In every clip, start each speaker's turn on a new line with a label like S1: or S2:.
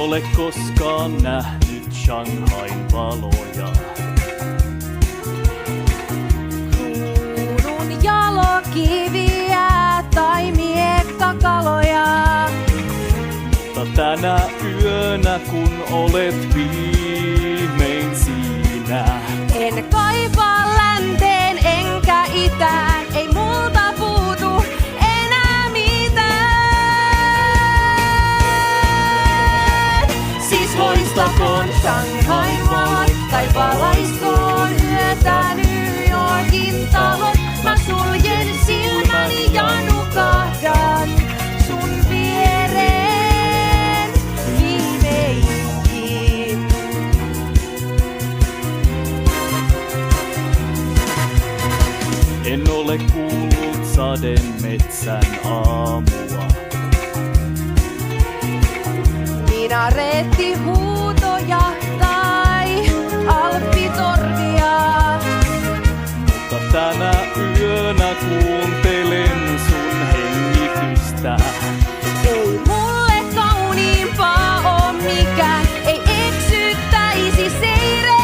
S1: ole koskaan nähnyt Shanghain valoja.
S2: Kruunun jalokiviä tai miekkakaloja.
S1: Mutta tänä yönä kun olet viimein siinä,
S2: En kaipaa länteen enkä itään, ei multa puutu enää mitään. Siis loistakoon Shanghain valot tai valaiskoon yötä New Yorkin talot. Mä suljen silmäni ja nukahdan sun viereen viimeinkin.
S1: en ole kuullut sademetsän aamua.
S2: Minareetti huutoja tai alppitornia.
S1: Mutta tänä yönä kuuntelen sun hengitystä.
S2: Ei mulle kauniimpaa oo mikään, ei eksyttäisi seirenikään.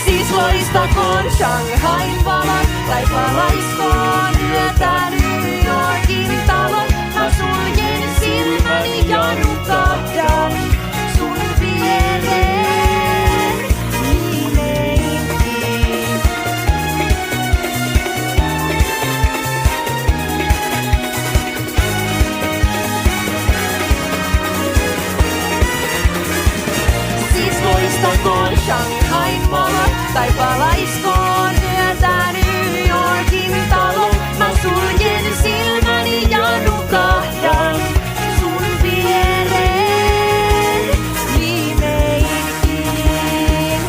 S2: Siis loistakoon Shanghain valot tai valaiskoon yötä New Yorkin talot. Mä suljen silmäni ja nukahdan sun viereen viimeinkin. Siis loistakoon Shanghain valot tai valaiskoon yötä New Yorkin talot. Mä suljen silmäni ja nukahdan sun viereen viimeinkin.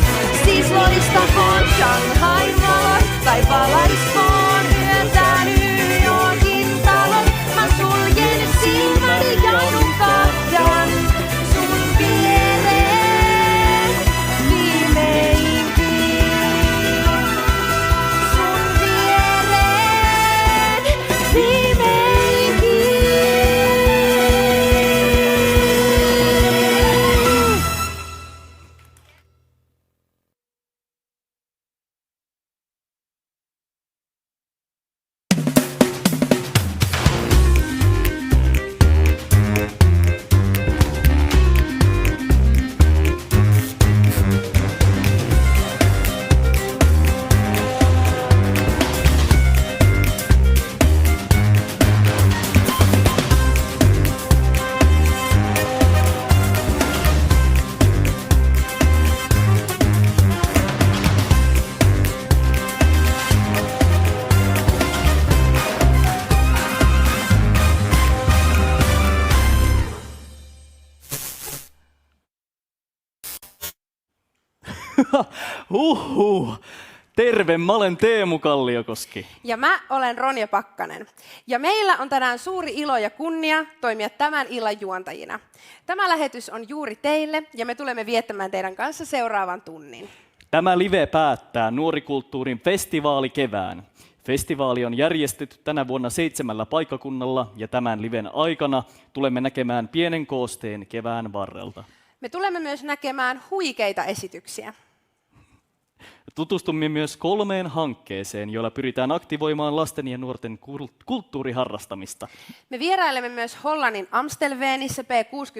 S2: Siis loistakoon Shanghain valot tai valaiskoon yötä New Yorkin talot. Mä suljen silmäni ja nukahdan sun viereen viimeinkin. Sun viereen viimeinkin.
S1: Huhhuh. Terve, mä olen Teemu Kalliokoski.
S2: Ja mä olen Ronja Pakkanen. Ja meillä on tänään suuri ilo ja kunnia toimia tämän illan juontajina. Tämä lähetys on juuri teille ja me tulemme viettämään teidän kanssa seuraavan tunnin.
S1: Tämä live päättää Nuorikulttuurin festivaalikevään. Festivaali on järjestetty tänä vuonna 7 paikkakunnalla ja tämän liven aikana tulemme näkemään pienen koosteen kevään varrelta.
S2: Me tulemme myös näkemään huikeita esityksiä.
S1: Tutustumme myös 3 hankkeeseen, joilla pyritään aktivoimaan lasten ja nuorten kulttuuriharrastamista.
S2: Me vierailemme myös Hollannin Amstelveenissä P60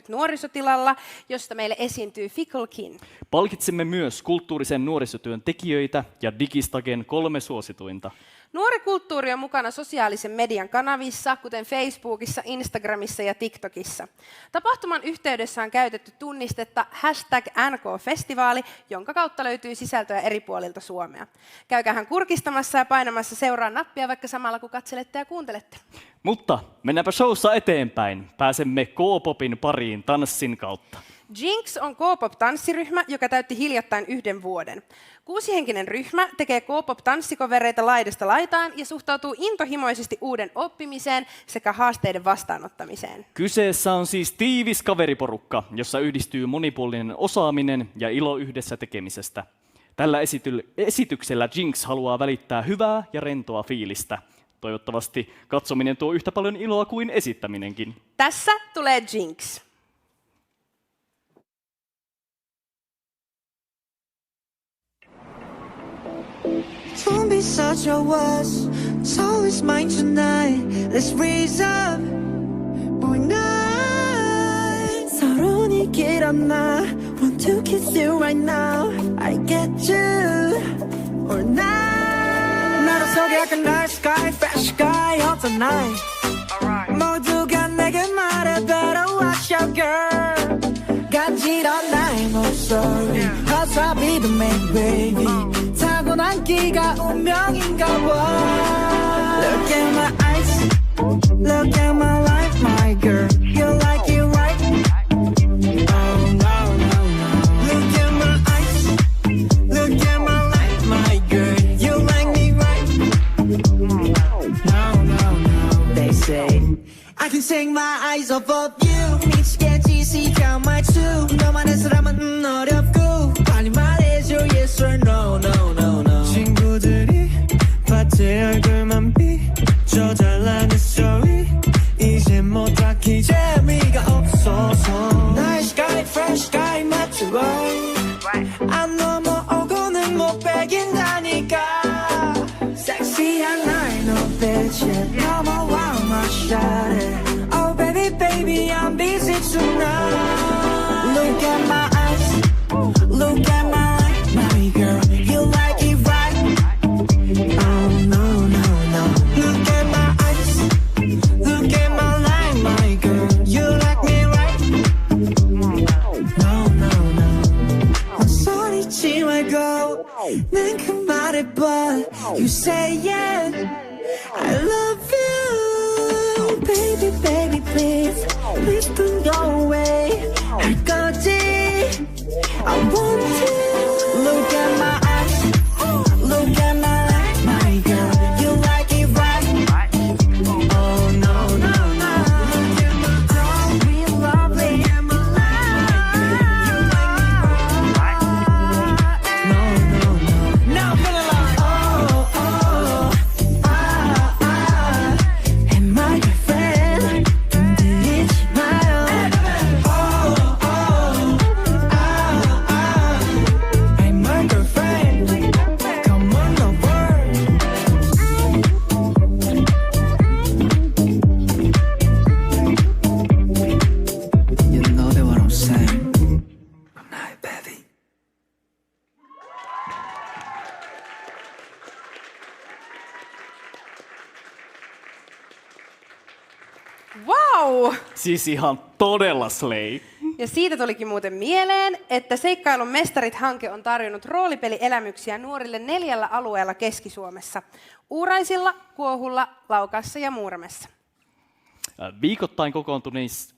S2: nuorisotilalla, josta meille esiintyy Fickelkin.
S1: Palkitsemme myös kulttuurisen nuorisotyön tekijöitä ja Digistagen 3 suosituinta.
S2: Nuori kulttuuri on mukana sosiaalisen median kanavissa, kuten Facebookissa, Instagramissa ja TikTokissa. Tapahtuman yhteydessä on käytetty tunnistetta #NK-festivaali, jonka kautta löytyy sisältöä eri puolilta Suomea. Käykäähän kurkistamassa ja painamassa seuraa nappia vaikka samalla kun katselette ja kuuntelette.
S1: Mutta mennäänpä showssa eteenpäin. Pääsemme K-popin pariin tanssin kautta.
S2: Jinx on K-pop-tanssiryhmä, joka täytti hiljattain 1 vuoden. 6-henkinen ryhmä tekee K-pop-tanssikovereita laidasta laitaan ja suhtautuu intohimoisesti uuden oppimiseen sekä haasteiden vastaanottamiseen.
S1: Kyseessä on siis tiivis kaveriporukka, jossa yhdistyy monipuolinen osaaminen ja ilo yhdessä tekemisestä. Tällä esityksellä Jinx haluaa välittää hyvää ja rentoa fiilistä. Toivottavasti katsominen tuo yhtä paljon iloa kuin esittäminenkin.
S2: Tässä tulee Jinx.
S3: Don't be such a wuss. It's always mine tonight. Let's raise up. Boy, night. 서론이 길었나? Want to kiss you right now. I get you. Or night. 나로 속에 약간 nice guy, fresh guy of the night. 모두가 내게 말해 better watch out, girl. 간지러운 나의 목소리. Cause I'll be the main baby. 타고난 끼가 운명인가 봐. Look at my eyes, look at my life, my girl. You like it right? Oh no, no, no. Look at my eyes, look at my life, my girl. You like me right? No, no, no. They say I can take my eyes off of you. 미치겠지 시간 말투. 너만의 사람은 어렵고 빨리 말해줘 yes or no, no, no, no. 친구들이 밭에 얼굴만 비춰 잘난 스토리. 이제 뭐 딱히 재미가 없어서 Nice guy, fresh guy 맞죠? 안 넘어오고는 못 배긴다니까. 섹시한 날 너 빛에 넘어와 my shawty. Oh baby, baby, I'm busy tonight. Look at my eyes, look at my life, my girl. You like it right? Oh no, no, no. Look at my eyes, look at my life, my girl. You like me right? No, no, no. 소리치 말고 난 그 말해봐. You say yes, I love you. Baby, baby, please, please don't go away. 할 거지? I want to. Look at my eyes, look at my life, my girl. You like it right? Oh no, no, no. Look at my girl, we lovely. Look at my life, you like me right? No, no, no. Now I'm feeling like oh, oh, ah, ah. And my girlfriend, 흔들리지 마요. Oh, oh, ah, ah. And my girlfriend, come on over. You know that what I'm saying. Good night, baby.
S2: Wow!
S1: Siis ihan todella slay.
S2: Ja siitä tulikin muuten mieleen, että Seikkailun mestarit-hanke on tarjonnut roolipelielämyksiä nuorille 4 alueella Keski-Suomessa. Uuraisilla, Kuohulla, Laukaassa ja Muurmessa.
S1: Viikoittain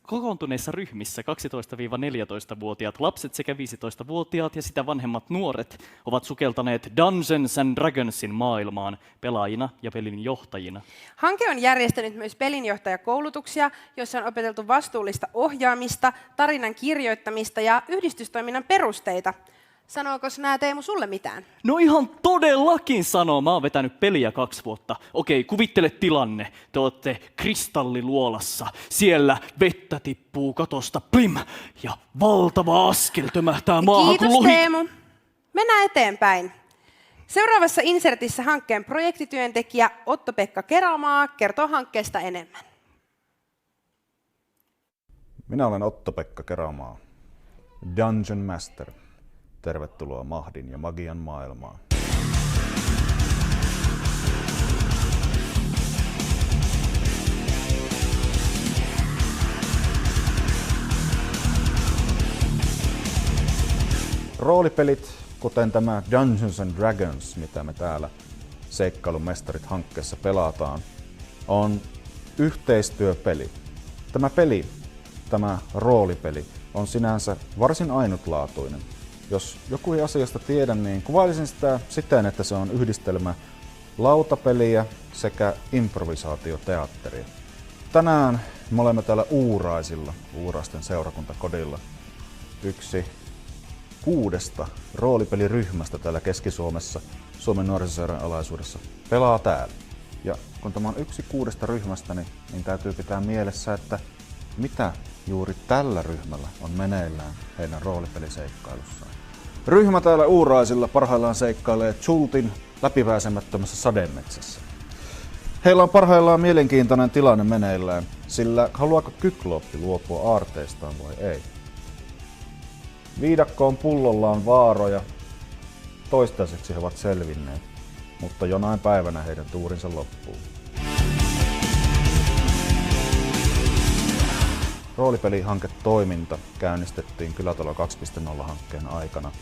S1: kokoontuneissa ryhmissä 12-14-vuotiaat lapset sekä 15-vuotiaat ja sitä vanhemmat nuoret ovat sukeltaneet Dungeons and Dragonsin maailmaan pelaajina ja pelin johtajina.
S2: Hanke on järjestänyt myös pelinjohtajakoulutuksia, joissa on opeteltu vastuullista ohjaamista, tarinan kirjoittamista ja yhdistystoiminnan perusteita. Sanooko nämä Teemu sulle mitään?
S1: No ihan todellakin sanoo. Mä oon vetänyt peliä 2 vuotta. Okei, kuvittele tilanne. Te ootte kristalliluolassa. Siellä vettä tippuu katosta, plim! Ja valtava askel tömähtää maahan
S2: Kiitos
S1: kuin lohi.
S2: Teemu. Mennään eteenpäin. Seuraavassa insertissä hankkeen projektityöntekijä Otto-Pekka Keromaa kertoo hankkeesta enemmän.
S4: Minä olen Otto-Pekka Keromaa, Dungeon Master. Tervetuloa mahdin ja magian maailmaan. Roolipelit, kuten tämä Dungeons and Dragons, mitä me täällä Seikkailun mestarit -hankkeessa pelataan, on yhteistyöpeli. Tämä roolipeli, on sinänsä varsin ainutlaatuinen. Jos joku ei asiasta tiedä, niin kuvailisin sitä siten, että se on yhdistelmä lautapeliä sekä improvisaatioteatteria. Tänään me olemme täällä Uuraisilla, Uuraisten seurakuntakodilla. Yksi 6 roolipeliryhmästä täällä Keski-Suomessa, Suomen nuorisoseuran alaisuudessa, pelaa täällä. Ja kun tämä on yksi 6 ryhmästä, niin täytyy pitää mielessä, että mitä juuri tällä ryhmällä on meneillään heidän roolipeliseikkailussaan. Ryhmä täällä Uuraisilla parhaillaan seikkailee Chultin läpipääsemättömässä sademetsässä. Heillä on parhaillaan mielenkiintoinen tilanne meneillään, sillä haluaako Kykloppi luopua aarteistaan vai ei? Viidakkoon pullollaan vaaroja. Toistaiseksi he ovat selvinneet, mutta jonain päivänä heidän tuurinsa loppuu. Roolipelihanketoiminta käynnistettiin Kylätalo 2.0-hankkeen aikana.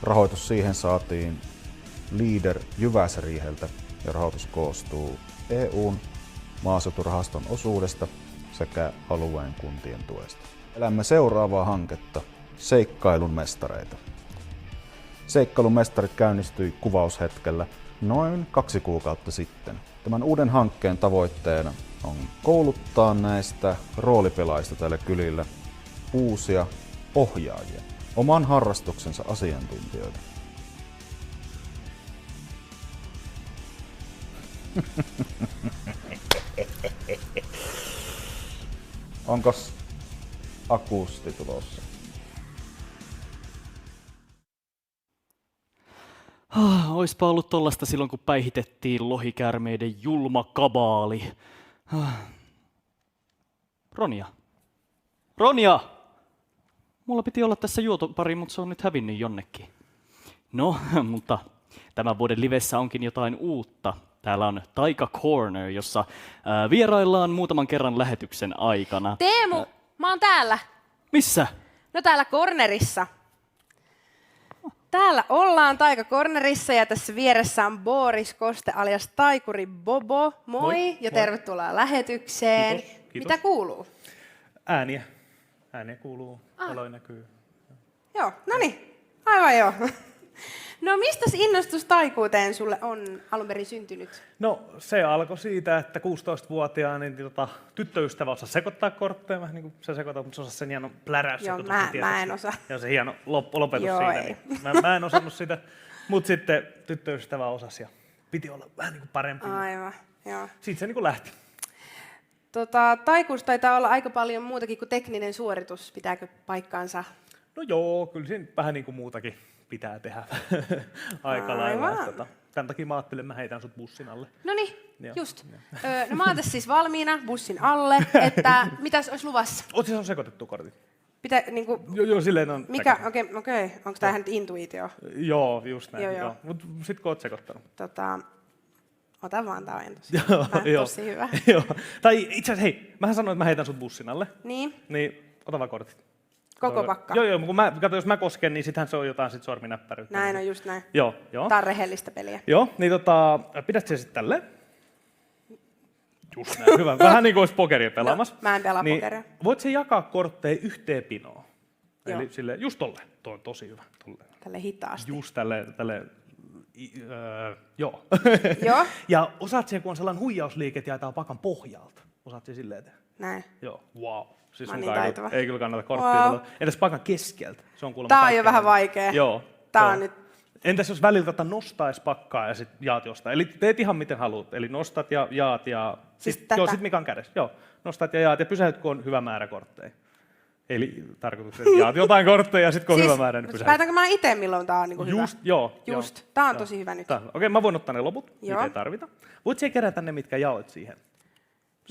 S4: Rahoitus siihen saatiin Leader Jyväsriiheltä ja rahoitus koostuu EU:n maaseuturahaston osuudesta sekä alueen kuntien tuesta. Elämme seuraavaa hanketta, Seikkailun mestareita. Seikkailun mestarit käynnistyi kuvaushetkellä noin 2 kuukautta sitten. Tämän uuden hankkeen tavoitteena on kouluttaa näistä roolipelaajista tällä kylillä uusia ohjaajia, oman harrastuksensa asiantuntijoita. Onkos akusti tulossa?
S1: Oispa ollut tollasta silloin, kun päihitettiin lohikäärmeiden julma kabaali. Ronja! Ronja! Mulla piti olla tässä juotopari, mutta se on nyt hävinnyt jonnekin. No, mutta tämän vuoden livessä onkin jotain uutta. Täällä on Taika Corner, jossa vieraillaan muutaman kerran lähetyksen aikana.
S2: Teemu, mä oon täällä.
S1: Missä?
S2: No täällä cornerissa. Täällä ollaan Taika Cornerissa ja tässä vieressä on Boris Koste alias Taikuri Bobo. Moi ja tervetuloa lähetykseen.
S5: Kiitos.
S2: Mitä kuuluu?
S5: Ääniä kuuluu, valoja näkyy.
S2: Joo, no niin, aivan joo. No mistäs innostus taikuuteen sulle on alun perin syntynyt?
S5: No se alkoi siitä, että 16-vuotiaana niin, tyttöystävä osasi sekoittaa kortteja, vähän niin kuin sä sekoitat, mutta se osasi sen hienon pläräyssekoitus.
S2: Joo, mä en osaa.
S5: Ja se hieno lopetus
S2: Joo,
S5: siitä.
S2: ei.
S5: Niin mä en osannut sitä, mutta sitten tyttöystävä osasi ja piti olla vähän niin kuin parempi.
S2: Aivan, joo.
S5: Siitä se niin kuin lähti.
S2: Taikuus taitaa olla aika paljon muutakin kuin tekninen suoritus, pitääkö paikkaansa?
S5: No joo, kyllä siinä vähän niin kuin muutakin pitää tehdä aika lailla. Tämän takia mä ajattelin, että mä heitän sut bussin alle.
S2: No niin,
S5: Joo.
S2: just. No mä oon tässä siis valmiina bussin alle, että mitäs olisi luvassa?
S5: Oot siis on sekoitettu kortit?
S2: Niinku,
S5: Joo, silleen on.
S2: okei, onko tämä nyt intuitio?
S5: Joo, just näin.
S2: Joo.
S5: Mutta sit kun oot sekoittanut.
S2: Ota vaan, tää on tosi, tosi hyvä.
S5: Joo. Tai itse asiassa, hei, mähän sanoin, että mä heitän sut bussin alle.
S2: Niin,
S5: ota vaan kortit.
S2: koko pakka.
S5: Joo, kun jos mä kosken, niin sittenhän se on jotain sit sorminäppäryyttä.
S2: Näin on just näin.
S5: Joo.
S2: Tää on rehellistä peliä.
S5: Joo, niin pidät se sitten tälleen. Just näin, hyvä. Vähän niin kuin olisi pokeria pelaamassa.
S2: No, mä en pelaa pokeria.
S5: Voit se jakaa kortteja yhteen pinoon.
S2: Joo.
S5: Eli sille just tolleen. Toi on tosi hyvä.
S2: Tälle hitaasti.
S5: Just tälleen. Joo.
S2: Joo.
S5: Ja osaat se, kun on sellainen huijausliike, että jaetaan pakan pohjalta. Osaat se silleen tehdä.
S2: Näin.
S5: Joo, wow. Siis
S2: Mä oon niin taitava.
S5: ei kyllä kannata korttia.
S2: Wow.
S5: Entäs pakan keskeltä? Se on kuulemma
S2: Tää on jo
S5: kaikkein
S2: vähän
S5: eniten.
S2: vaikea.
S5: Joo.
S2: Tää
S5: joo.
S2: on nyt.
S5: Entäs jos välillä nostaisi pakkaa ja sitten jaat jostain? Eli teet ihan miten haluat. Eli nostat ja jaat ja...
S2: Siis tätä?
S5: Joo, sit mikä on kädessä. Joo, nostat ja jaat ja pysähyt, kun on hyvä määrä kortteja. Eli tarkoituksena, että jaat jotain kortteja ja sitten kun on hyvä määrä, niin pysähyt.
S2: Päätänkö mä itse, milloin tää on niinku hyvä?
S5: Just, joo.
S2: Just. Tää on tosi hyvä nyt.
S5: Okei, mä voin ottaa ne loput,
S2: Joo.
S5: mitä ei tarvita. Voit siellä kerätä ne, mitkä jaoit siihen.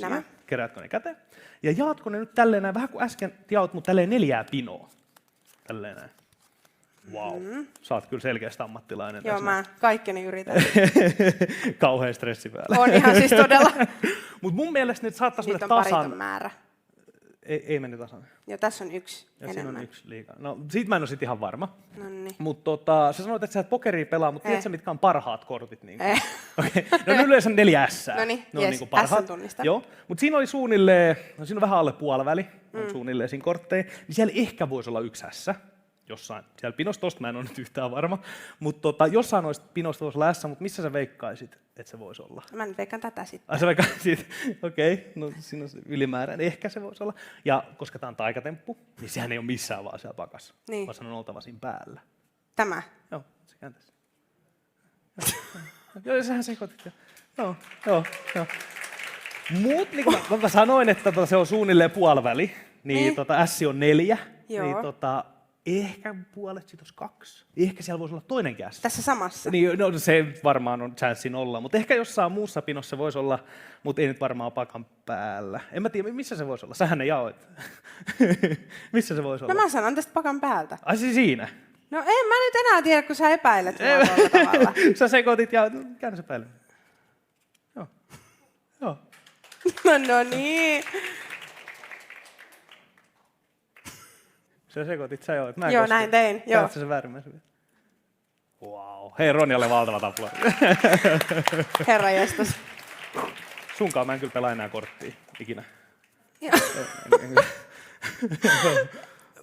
S2: Nämä.
S5: Keräätkö ne käteen? Ja jaatko ne nyt tälleen näin, vähän kuin äsken jaot, mutta tälleen 4 pinoa. Tälleen näin. Wow. Sä oot kyllä selkeästi ammattilainen.
S2: Joo,
S5: tässä.
S2: mä kaikkeni yritän.
S5: Kauhean stressi päällä.
S2: On ihan siis todella.
S5: Mut mun mielestä nyt saattaisi
S2: Nyt
S5: mennä
S2: on
S5: tasan.
S2: pariton määrä.
S5: Ei mennyt tasan.
S2: Joo, tässä on yksi
S5: Ja siinä
S2: enemmän.
S5: on yksi liikaa. No siitä mä en ole sit ihan varma.
S2: Noniin.
S5: Mutta sä sanoit, että sä et pokeria pelaa, mutta tiedätkö mitkä on parhaat kortit? Niin
S2: Eh.
S5: No ne yleensä 4 ässää.
S2: Noniin,
S5: Ne on
S2: jes,
S5: niinku parhaat.
S2: S tunnistan.
S5: Joo, mutta siinä oli suunnilleen, no siinä on vähän alle puoliväli, on suunnilleen siinä kortteja, niin siellä ehkä voisi olla 1 ässä. Jossain. Siellä pinosta tosta mä en ole nyt yhtään varma. Mutta jossain noista pinosta voisi olla ässä, mutta missä sä veikkaisit, että se voisi olla?
S2: Mä nyt veikkaan tätä sitten.
S5: Ai sä veikkaisit, okei, no siinä on se ylimääräinen, ehkä se voisi olla. Ja koska tää on taikatemppu, niin sehän ei ole missään vaan siellä pakassa,
S2: Niin.
S5: vaan se on oltava siinä päällä.
S2: Tämä.
S5: Joo, se kääntäisi. Joo, sähän sekoitit. Joo. Mut niin mä sanoin, että se on suunnilleen puoliväli, niin S on 4,
S2: Joo.
S5: niin ehkä puolet siitä olisi 2. Ehkä siellä voisi olla toinenkin S.
S2: Tässä samassa.
S5: Niin, no se varmaan on chanssin olla, mutta ehkä jossain muussa pinossa voisi olla, mutta ei nyt varmaan paikan päällä. En mä tiedä, missä se voisi olla. Sähän ne jaoit. Missä se voisi olla?
S2: No mä sanon tästä pakan päältä.
S5: Ai se siinä?
S2: No en mä nyt enää tiedä, kun sä epäilet mua tuolla tavalla.
S5: Sä sekoitit ja käännä se päälle. Joo.
S2: No niin.
S5: Sä sekoitit, sä joit.
S2: Joo, näin tein. Joo.
S5: Käännät sä väärimmäisen. Wow. Hei, Ronjalle valtava aplodit.
S2: Herra jestas.
S5: Sunkaan mä en kyllä pelaa enää korttia ikinä.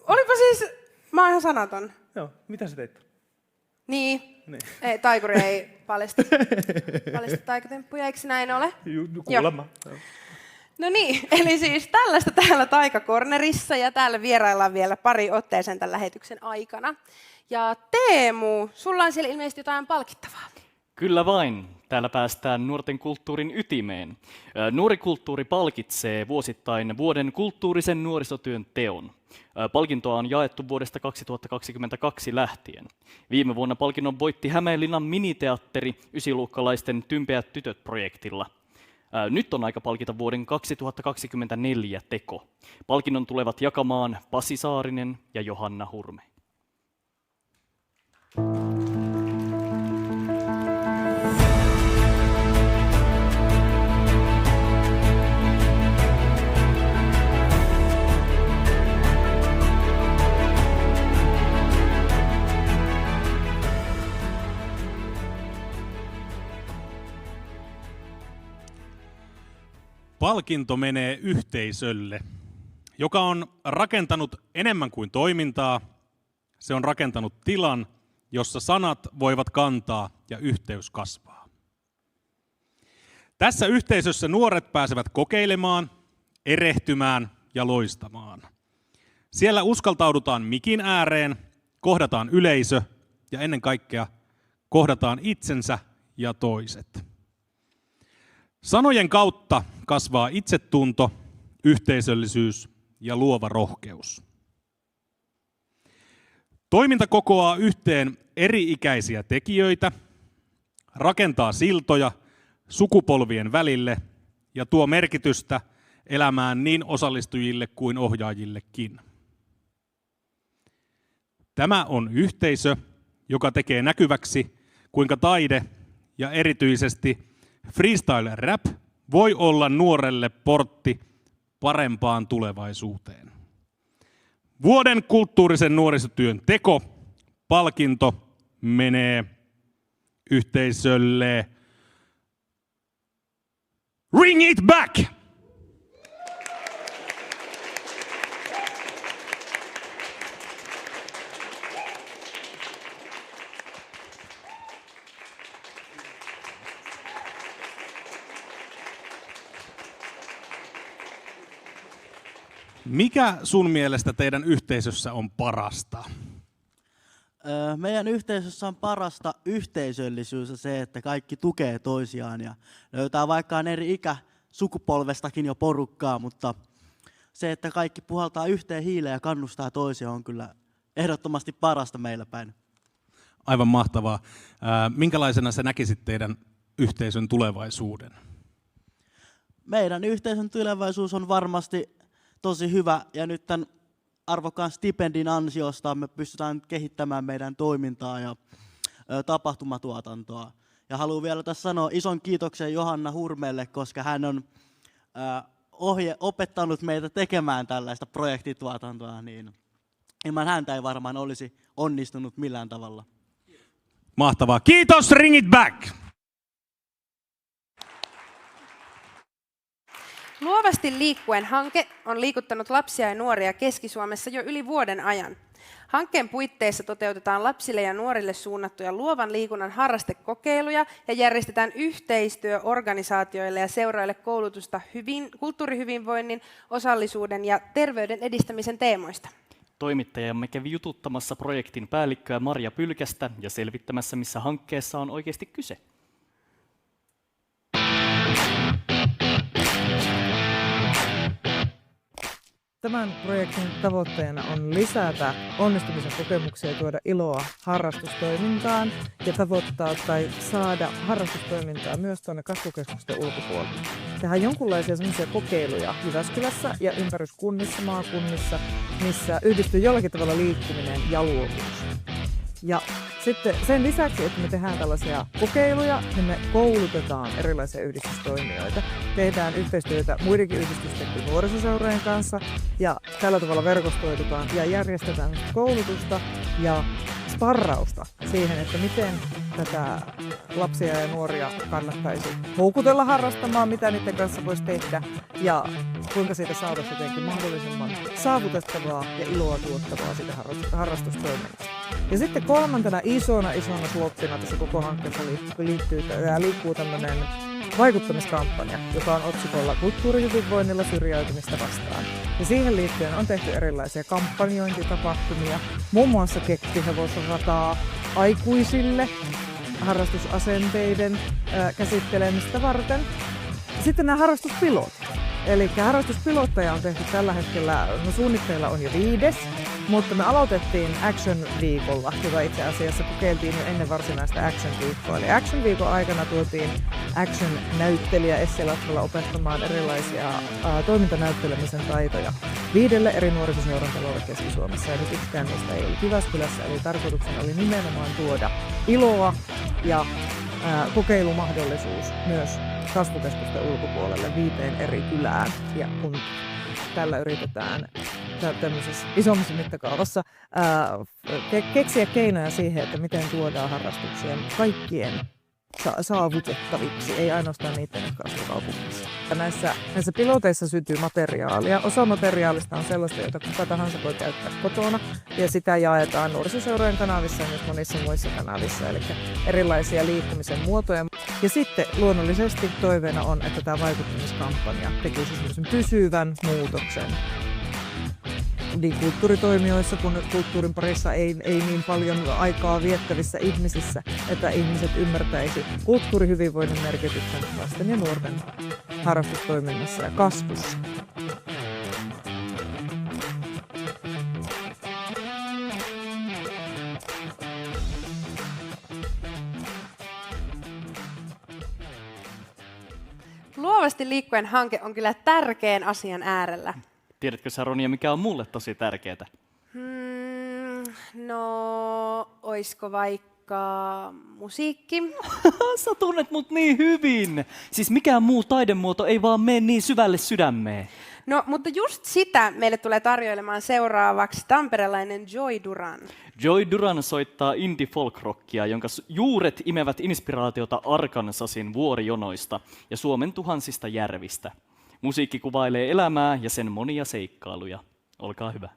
S2: Olipa siis, mä oon ihan sanaton.
S5: Joo, mitä sä teit?
S2: Niin. Ei, taikuri ei paljasta taikatemppuja, eikö se näin ole?
S5: Kuulemma.
S2: No niin, eli siis tällaista täällä Taikakornerissa ja täällä vieraillaan vielä pari otteeseen tämän lähetyksen aikana. Ja Teemu, sulla on siellä ilmeisesti jotain palkittavaa.
S1: Kyllä vain. Täällä päästään nuorten kulttuurin ytimeen. Nuorikulttuuri palkitsee vuosittain vuoden kulttuurisen nuorisotyön teon. Palkintoa on jaettu vuodesta 2022 lähtien. Viime vuonna palkinnon voitti Hämeenlinnan miniteatteri ysiluokkalaisten Tympeät tytöt -projektilla. Nyt on aika palkita vuoden 2024 teko. Palkinnon tulevat jakamaan Pasi Saarinen ja Johanna Hurme.
S6: Palkinto menee yhteisölle, joka on rakentanut enemmän kuin toimintaa. Se on rakentanut tilan, jossa sanat voivat kantaa ja yhteys kasvaa. Tässä yhteisössä nuoret pääsevät kokeilemaan, erehtymään ja loistamaan. Siellä uskaltaudutaan mikin ääreen, kohdataan yleisö ja ennen kaikkea kohdataan itsensä ja toiset. Sanojen kautta kasvaa itsetunto, yhteisöllisyys ja luova rohkeus. Toiminta kokoaa yhteen eri-ikäisiä tekijöitä, rakentaa siltoja sukupolvien välille ja tuo merkitystä elämään niin osallistujille kuin ohjaajillekin. Tämä on yhteisö, joka tekee näkyväksi, kuinka taide ja erityisesti freestyle rap voi olla nuorelle portti parempaan tulevaisuuteen. Vuoden kulttuurisen nuorisotyön teko, palkinto menee yhteisölle Ring It Back! Mikä sun mielestä teidän yhteisössä on parasta?
S7: Meidän yhteisössä on parasta yhteisöllisyys ja se, että kaikki tukee toisiaan ja löytää vaikka eri ikäsukupolvestakin jo porukkaa, mutta se, että kaikki puhaltaa yhteen hiileen ja kannustaa toisiaan on kyllä ehdottomasti parasta meillä päin.
S6: Aivan mahtavaa. Minkälaisena sä näkisit teidän yhteisön tulevaisuuden?
S7: Meidän yhteisön tulevaisuus on varmasti tosi hyvä ja nyt tämän arvokkaan stipendin ansiosta me pystytään kehittämään meidän toimintaa ja tapahtumatuotantoa. Ja haluan vielä tässä sanoa ison kiitoksen Johanna Hurmelle, koska hän on opettanut meitä tekemään tällaista projektituotantoa, niin ilman häntä ei varmaan olisi onnistunut millään tavalla.
S6: Mahtavaa. Kiitos, Ring It Back!
S2: Luovasti liikkuen hanke on liikuttanut lapsia ja nuoria Keski-Suomessa jo yli vuoden ajan. Hankkeen puitteissa toteutetaan lapsille ja nuorille suunnattuja luovan liikunnan harrastekokeiluja ja järjestetään yhteistyöorganisaatioille ja seuroille koulutusta kulttuurihyvinvoinnin, osallisuuden ja terveyden edistämisen teemoista.
S1: Toimittajamme kävi jututtamassa projektin päällikköä Marja Pylkästä ja selvittämässä, missä hankkeessa on oikeasti kyse.
S8: Tämän projektin tavoitteena on lisätä onnistumisen kokemuksia ja tuoda iloa harrastustoimintaan ja tavoittaa tai saada harrastustoimintaa myös tuonne kasvukeskusten ulkopuolelle. Tehdään jonkinlaisia semmoisia kokeiluja Jyväskylässä ja ympäryskunnissa, maakunnissa, missä yhdistyy jollakin tavalla liikkuminen ja luovuus. Ja sitten sen lisäksi, että me tehdään tällaisia kokeiluja, niin me koulutetaan erilaisia yhdistystoimijoita. Tehdään yhteistyötä muidenkin yhdistysten kuin nuorisoseurojen kanssa ja tällä tavalla verkostoitutaan ja järjestetään koulutusta ja sparrausta siihen, että miten tätä lapsia ja nuoria kannattaisi houkutella harrastamaan, mitä niiden kanssa voisi tehdä ja kuinka siitä saataisiin jotenkin mahdollisimman saavutettavaa ja iloa tuottavaa siitä harrastustoiminnasta. Ja sitten kolmantena isona slottina tässä koko hankkeessa liikkuu tämmöinen vaikuttamiskampanja, joka on otsikolla Kulttuurihyvinvoinnilla syrjäytymistä vastaan. Ja siihen liittyen on tehty erilaisia kampanjointitapahtumia, muun muassa keppihevosrataa aikuisille harrastusasenteiden käsittelemistä varten. Sitten nämä harrastuspilotit. Eli harrastuspilotteja on tehty tällä hetkellä, suunnitteilla on jo 5, mutta me aloitettiin Action-viikolla, jota itse asiassa kokeiltiin jo ennen varsinaista Action-viikkoa. Eli Action-viikon aikana tuotiin Action-näyttelijä Essi Latvala opettamaan erilaisia toimintanäyttelemisen taitoja 5 eri nuorisoseuran talolle Keski-Suomessa. Ja nyt yksikään niistä ei ollut Jyväskylässä, eli tarkoituksena oli nimenomaan tuoda iloa ja kokeilumahdollisuus myös kasvukeskusten ulkopuolelle 5 eri kylään. Ja kun tällä yritetään tämmöisessä isommassa mittakaavassa keksiä keinoja siihen, että miten tuodaan harrastuksia kaikkien saavutettaviksi, ei ainoastaan niiden, jotka asuvat kaupungissa. Näissä piloteissa syntyy materiaalia. Osa materiaalista on sellaista, jota kuka tahansa voi käyttää kotona, ja sitä jaetaan nuorisoseurojen kanavissa ja myös monissa muissa kanavissa, eli erilaisia liikkumisen muotoja. Ja sitten luonnollisesti toiveena on, että tämä vaikuttamiskampanja tekisi semmoisen pysyvän muutoksen niin kulttuuritoimijoissa kuin kulttuurin parissa ei niin paljon aikaa viettävissä ihmisissä, että ihmiset ymmärtäisi kulttuurihyvinvoinnin merkityksen lasten ja nuorten harrastustoiminnassa ja kasvussa.
S2: Luovasti liikkuen hanke on kyllä tärkeän asian äärellä.
S1: Tiedätkö sä, Ronja, mikä on mulle tosi tärkeää?
S2: No, oisko vaikka musiikki?
S1: Sä tunnet mut niin hyvin. Siis mikään muu taidemuoto ei vaan mene niin syvälle sydämeen.
S2: No, mutta just sitä meille tulee tarjoilemaan seuraavaksi tamperelainen Joy Duran.
S1: Joy Duran soittaa indie folk rockia, jonka juuret imevät inspiraatiota Arkansasin vuorijonoista ja Suomen tuhansista järvistä. Musiikki kuvailee elämää ja sen monia seikkailuja. Olkaa hyvä.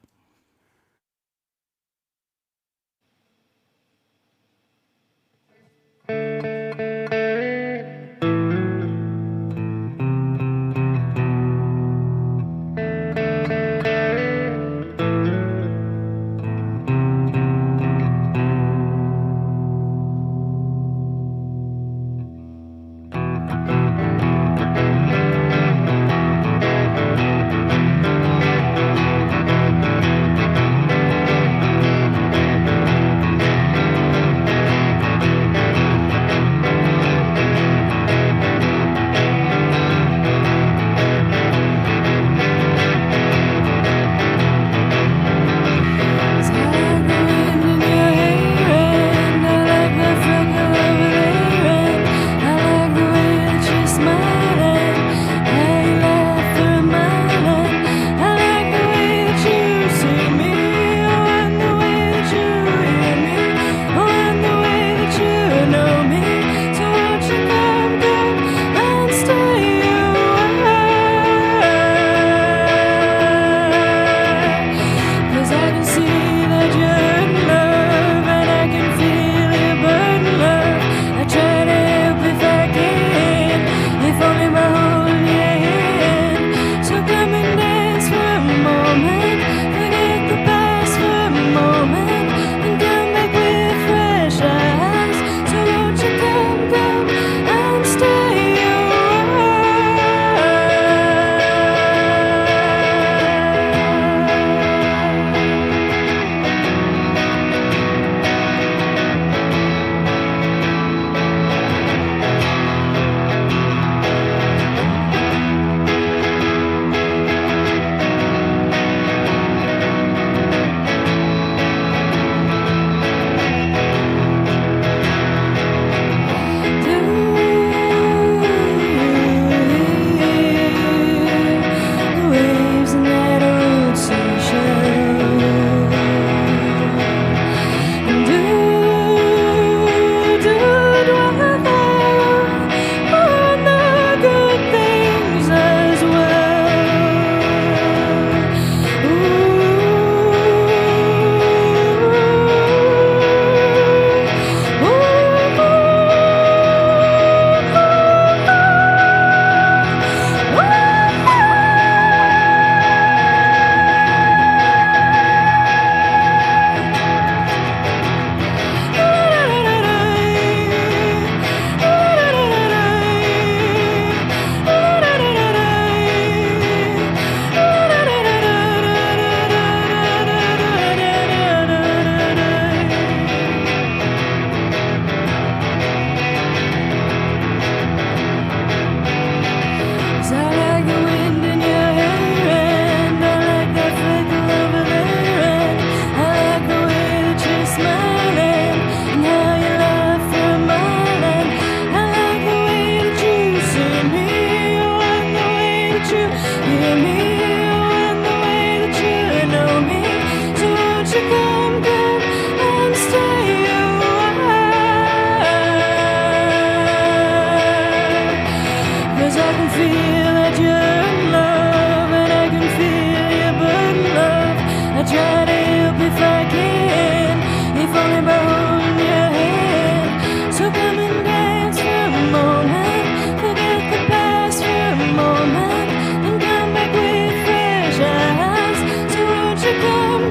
S3: I can feel that you're in love, and I can feel your burden love. I try to help if I can, if only by holding your hand. So come and dance for a moment, forget the past for a moment, and come back with fresh eyes. So won't you come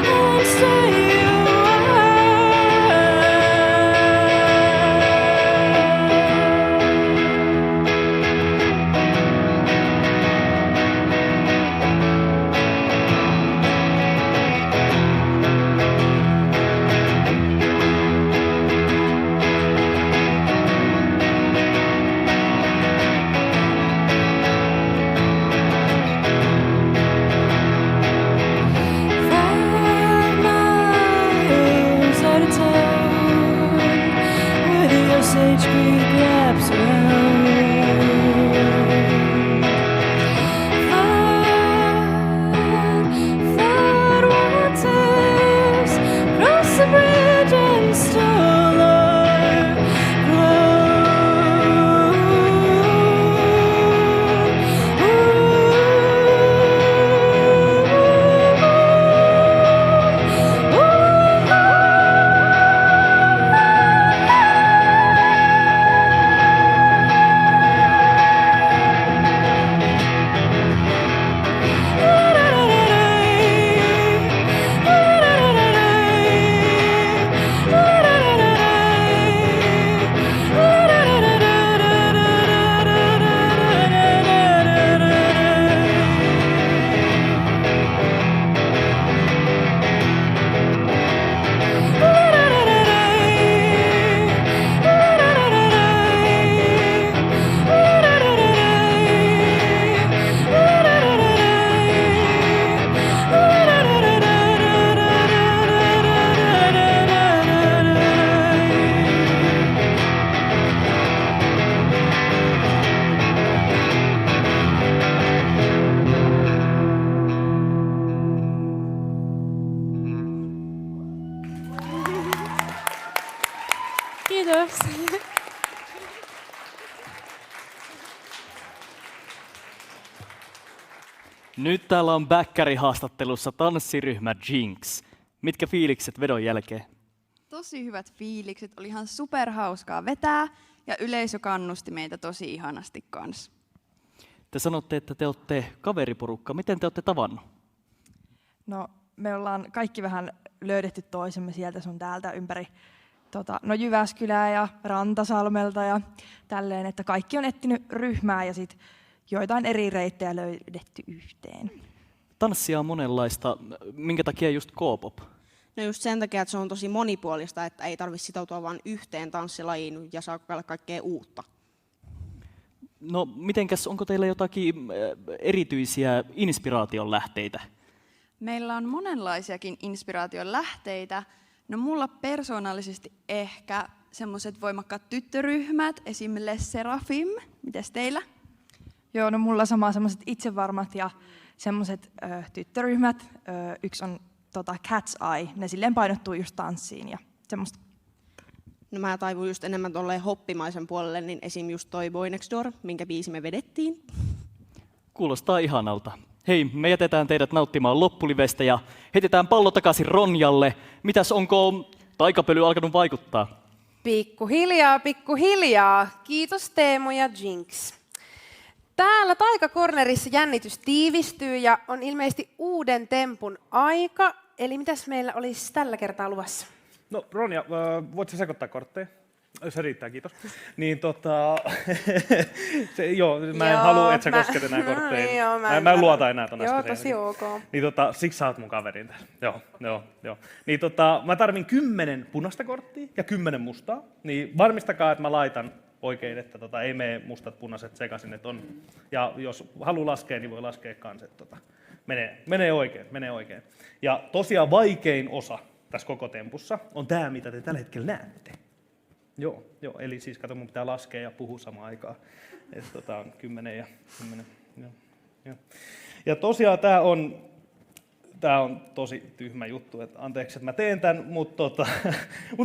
S3: and stay a while? Sage Creek wraps around. Flood waters cross the bridge and stole our Kiitos.
S1: Nyt täällä on bäkkärihaastattelussa tanssiryhmä Jinx. Mitkä fiilikset vedon jälkeen?
S9: Tosi hyvät fiilikset, oli ihan superhauskaa vetää ja yleisö kannusti meitä tosi ihanasti kanssa.
S1: Te sanotte, että te olette kaveriporukka. Miten te olette tavannut?
S10: No, me ollaan kaikki vähän löydetty toisemme sieltä sun täältä ympäri Jyväskylää ja Rantasalmelta ja tälleen, että kaikki on etsinyt ryhmää ja sit joitain eri reittejä löydetty yhteen.
S1: Tanssia on monenlaista. Minkä takia just K-pop?
S11: No just sen takia, että se on tosi monipuolista, että ei tarvitse sitoutua vain yhteen tanssilajiin ja saa kokeilla kaikkea uutta.
S1: No mitenkäs, onko teillä jotakin erityisiä inspiraation lähteitä?
S9: Meillä on monenlaisiakin inspiraation lähteitä. No mulla persoonallisesti ehkä semmoiset voimakkaat tyttöryhmät, esim. Les Seraphim. Mites teillä?
S10: Joo, no mulla sama semmoiset itsevarmat ja semmoiset tyttöryhmät. Yksi on Cat's Eye, ne silleen painottuu just tanssiin ja semmoista.
S11: No mä taivun just enemmän tolleen hoppimaisen puolelle, niin esim. Just toi Boy Next Door, minkä biisi me vedettiin.
S1: Kuulostaa ihanalta. Hei, me jätetään teidät nauttimaan loppulivestä ja heitetään pallo takaisin Ronjalle. Mitäs, onko taikapöly alkanut vaikuttaa?
S2: Pikkuhiljaa, pikkuhiljaa. Kiitos Teemu ja Jinx. Täällä Taika-cornerissa jännitys tiivistyy ja on ilmeisesti uuden tempun aika. Eli mitäs meillä olisi tällä kertaa luvassa?
S5: No Ronja, voit sä sekoittaa kortteja? Se riittää, kiitos. Niin mä en halua, että sä kosket enää kortteja.
S2: Joo,
S5: mä en luota enää ton äskeiseen.
S2: Joo, tosi ok.
S5: Niin siksi sä oot mun kaverin tässä. Joo. Niin mä tarvin 10 punaista korttia ja 10 mustaa. Niin varmistakaa, että mä laitan oikein, että ei mene mustat punaiset sekaisin, että on. Ja jos haluaa laskea, niin voi laskea kans, että menee oikein. Ja tosiaan vaikein osa tässä koko tempussa on tämä, mitä te tällä hetkellä näette. Joo, eli siis kato, mun pitää laskea ja puhua samaan aikaan. Että on 10 ja 10. Joo. Ja tosiaan tää on tosi tyhmä juttu, että anteeksi, että mä teen tämän, mutta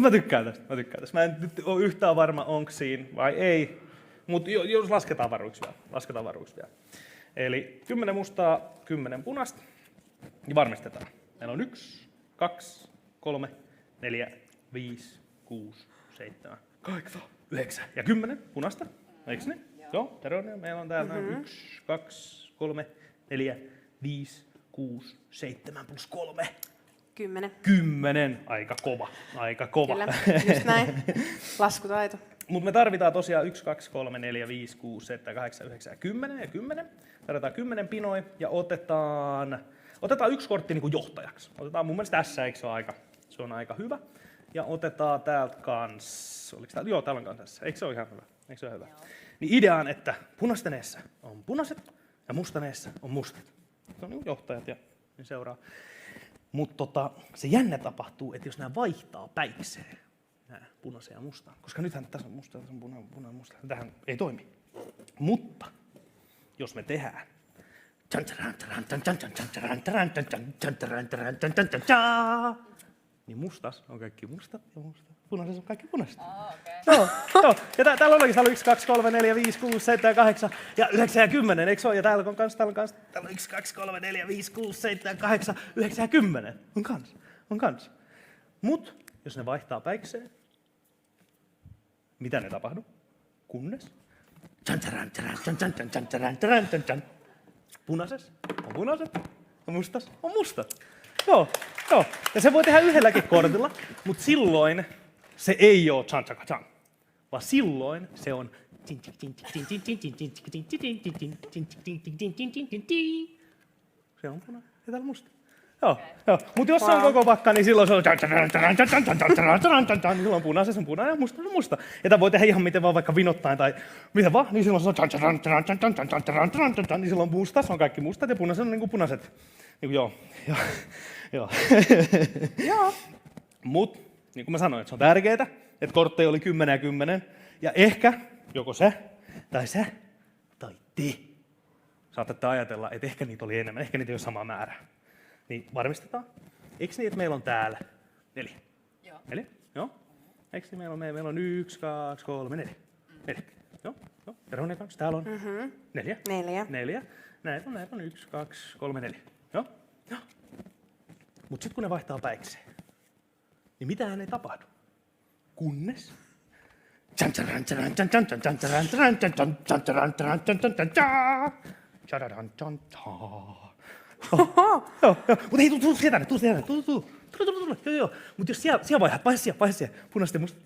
S5: mä tykkään tästä. Mä en nyt ole yhtään varma, onko siinä vai ei, Mutta jos lasketaan varuiksi vielä. Eli 10 mustaa, 10 punaista. Ja varmistetaan. Meillä on 1, 2, 3, 4, 5, 6, 7, 8, 9 ja 10 punaista. Eikö ne? Joo, Teronia. Meillä on täällä 1, 2, 3, 4, 5, 6, 7 plus 3.
S2: 10.
S5: 10. Aika kova.
S2: Kyllä, just näin. Laskutaito.
S5: Mutta me tarvitaan tosiaan 1, 2, 3, 4, 5, 6, 7, 8, 9 ja 10 ja 10. Tarvitaan 10 pinoja ja otetaan 1 kortti niin kuin johtajaksi. Otetaan mun mielestä tässä, eikö se on aika hyvä. Ja otetaan täältä kans, oliko täällä? Joo, täällä on kans tässä. Eikö se ole ihan hyvä? Niin ideaan, että punaisten eessä on punaiset ja mustan eessä on mustat. Se on niin johtajat ja niin seuraa. Mutta se jännä tapahtuu, että jos nämä vaihtaa päikseen, nämä punaisen ja mustaan, koska nythän tässä on musta, tässä on punainen, musta, tähän ei toimi. Mutta jos me tehdään niin mustas on kaikki mustat ja punaisessa on kaikki punaiset. Joo. Ja täällä on oikeastaan 1, 2, 3, 4, 5, 6, 7, 8 ja 9 ja 10, eikö se ole? Ja täällä on 1, 2, 3, 4, 5, 6, 7, 8, 9 ja 10. On kans. Mut jos ne vaihtaa päikseen, mitä ne tapahtuu? Kunnes punaisessa on punaiset ja mustas on mustat. Joo. Ja se voi tehdä yhdelläkin kortilla, mutta silloin se ei ole chan-chaka-chan, vaan silloin se on se on punainen ja täällä musta. Joo. Mutta jos se on koko pakka, niin silloin se on niin silloin punaisessa on punainen ja musta on musta. Ja tämä voi tehdä ihan miten vaan, vaikka vinottaen tai miten vaan, niin silloin se on niin silloin mustas on kaikki mustat ja punaiset on niin kuin punaiset. Niin joo. Mut, niin kuin mä sanoin, että se on tärkeää, että kortteja oli 10 ja 10. Ja ehkä joko se tai te saatatte ajatella, että ehkä niitä oli enemmän, ehkä niitä ei ole sama määrä. Niin varmistetaan. Eikö niin, että meillä on täällä 4? Joo. 4? Joo. Eikö niin, meillä on 1, 2, 3, 4. 4. Joo. Veronen kanssa. Täällä on 4. 4. Näitä on 1, 2, 3, 4. Joo. Mutta sitten kun ne vaihtaa päikseen, niin mitään ei tapahdu. Kunnes mutta hei, tuu tänne. Joo. Mutta jos siellä vaihdat, vaihe siellä. Punaista ja musta.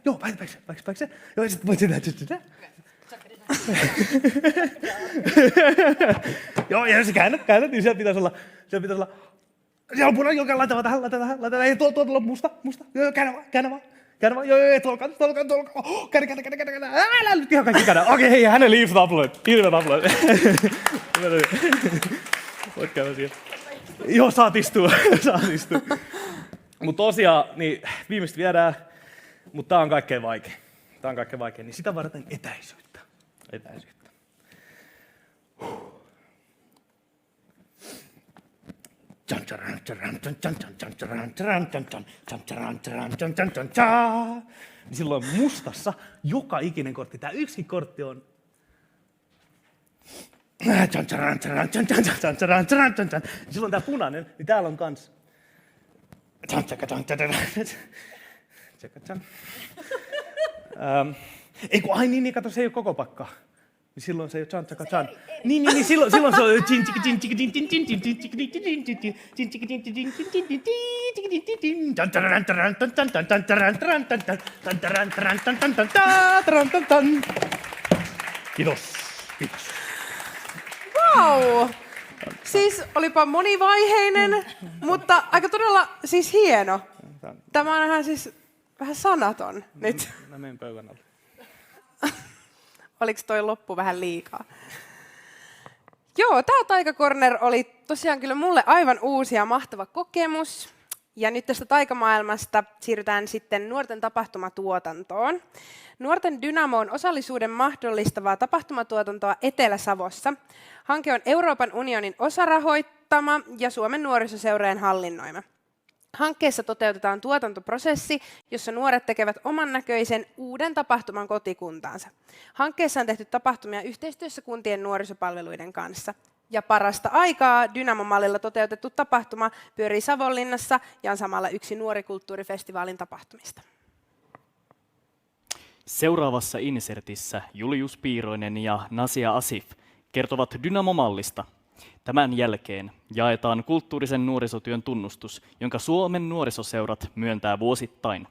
S5: Joo, päikseen. Joo, sitten voit sitä. Joo, ja jos sä käännät, niin siellä pitäisi olla. Siellä on punainen, joka laitetaan tähän. Ei, tuolla on musta. Joo, käännä vaan. Joo, tuolla. Käännä. Älä nyt ihan kaikki käännä. Okei, hei, hänen liivset upload. Hirveät upload. Voit käydä siellä. Joo, saat istua. Mutta tosiaan, niin viimeistä viedään, mutta tää on kaikkein vaikein. Niin sitä varten etäisyyttä. Niin silloin mustassa joka ikinen kortti, tää yksikin kortti on silloin tää punainen, niin täällä on kans niin, kato, se ei oo koko pakka. Niin silloin se ei oo chan-chaka-chan. Niin, silloin se on Kiitos.
S2: Vau! Siis olipa monivaiheinen, mutta aika todella siis hieno. Tämä on vähän sanaton nyt.
S5: Mä menen pöydän alle.
S2: Oliko toi loppu vähän liikaa? Joo, tämä Taikakorner oli tosiaan kyllä mulle aivan uusi ja mahtava kokemus. Ja nyt tästä taikamaailmasta siirrytään sitten nuorten tapahtumatuotantoon. Nuorten Dynamo on osallisuuden mahdollistavaa tapahtumatuotantoa Etelä-Savossa. Hanke on Euroopan unionin osarahoittama ja Suomen nuorisoseurojen hallinnoima. Hankkeessa toteutetaan tuotantoprosessi, jossa nuoret tekevät oman näköisen uuden tapahtuman kotikuntaansa. Hankkeessa on tehty tapahtumia yhteistyössä kuntien nuorisopalveluiden kanssa. Ja parasta aikaa Dynamo-mallilla toteutettu tapahtuma pyörii Savonlinnassa ja on samalla yksi nuorikulttuurifestivaalin tapahtumista.
S1: Seuraavassa insertissä Julius Piiroinen ja Nasia Asif kertovat Dynamo-mallista. Tämän jälkeen jaetaan kulttuurisen nuorisotyön tunnustus, jonka Suomen nuorisoseurat myöntää vuosittain.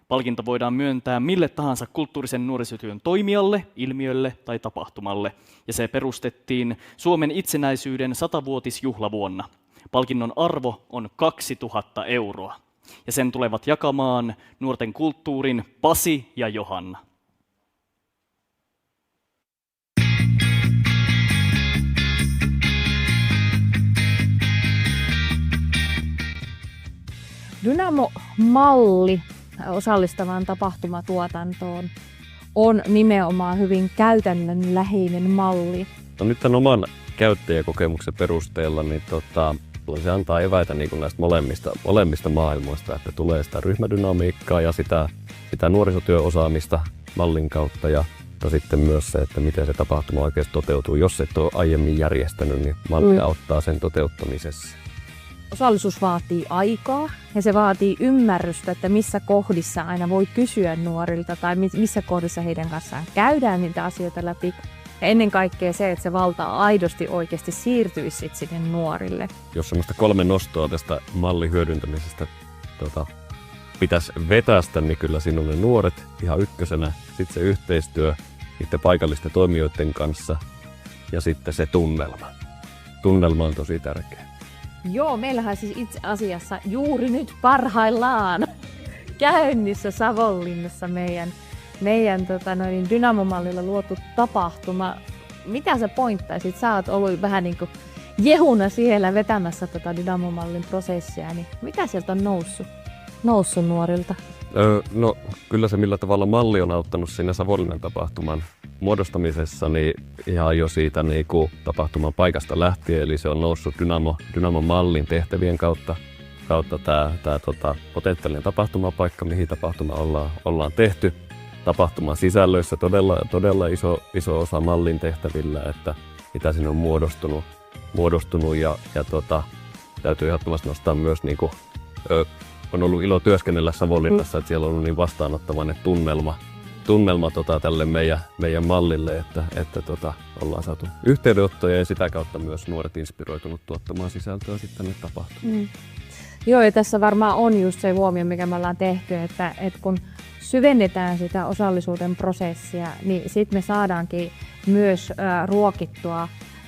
S1: Palkinto voidaan myöntää mille tahansa kulttuurisen nuorisotyön toimijalle, ilmiölle tai tapahtumalle, ja se perustettiin Suomen itsenäisyyden 100-vuotisjuhlavuonna. Palkinnon arvo on 2000 €, ja sen tulevat jakamaan nuorten kulttuurin Pasi ja Johanna.
S12: Dynamo-malli osallistavaan tapahtumatuotantoon on nimenomaan hyvin käytännönläheinen malli.
S13: No nyt tämän oman käyttäjäkokemuksen perusteella niin se antaa eväitä niin kuin näistä molemmista maailmoista, että tulee sitä ryhmädynamiikkaa ja sitä nuorisotyöosaamista mallin kautta ja sitten myös se, että miten se tapahtuma oikeasti toteutuu. Jos et ole aiemmin järjestänyt, niin malli auttaa sen toteuttamisessa.
S12: Osallisuus vaatii aikaa ja se vaatii ymmärrystä, että missä kohdissa aina voi kysyä nuorilta tai missä kohdissa heidän kanssaan käydään niitä asioita läpi. Ja ennen kaikkea se, että se valta aidosti oikeasti siirtyisi sinne nuorille.
S13: Jos semmoista 3 nostoa tästä mallin hyödyntämisestä pitäisi vetästä, niin kyllä siinä on ne nuoret ihan ykkösenä, sitten se yhteistyö niiden paikallisten toimijoiden kanssa ja sitten se tunnelma. Tunnelma on tosi tärkeä.
S12: Joo, meillähän siis itse asiassa juuri nyt parhaillaan käynnissä Savonlinnassa meidän Dynamo-mallilla luotu tapahtuma. Mitä sä pointtaisit? Sä oot ollut vähän niin kuin jehuna siellä vetämässä tätä Dynamo-mallin prosessia, niin mitä sieltä on noussut nuorilta?
S13: No kyllä se millä tavalla malli on auttanut siinä Savonlinnan tapahtuman muodostamisessa, niin ihan jo siitä niin kuin tapahtuman paikasta lähtien, eli se on noussut Dynamo-mallin tehtävien kautta tämä potentiaalinen tapahtumapaikka, mihin tapahtuma ollaan tehty. Tapahtuman sisällöissä todella iso osa mallin tehtävillä, että mitä siinä on muodostunut ja täytyy ehdottomasti nostaa myös niin kuin, on ollut ilo työskennellä Savonlinnassa, että siellä on ollut niin vastaanottavainen tunnelma tälle meidän mallille, että ollaan saatu yhteydenottoja ja sitä kautta myös nuoret inspiroitunut tuottamaan sisältöä sitten ne tapahtumaan.
S12: Joo, ja tässä varmaan on just se huomio, mikä me ollaan tehty, että kun syvennetään sitä osallisuuden prosessia, niin sitten me saadaankin myös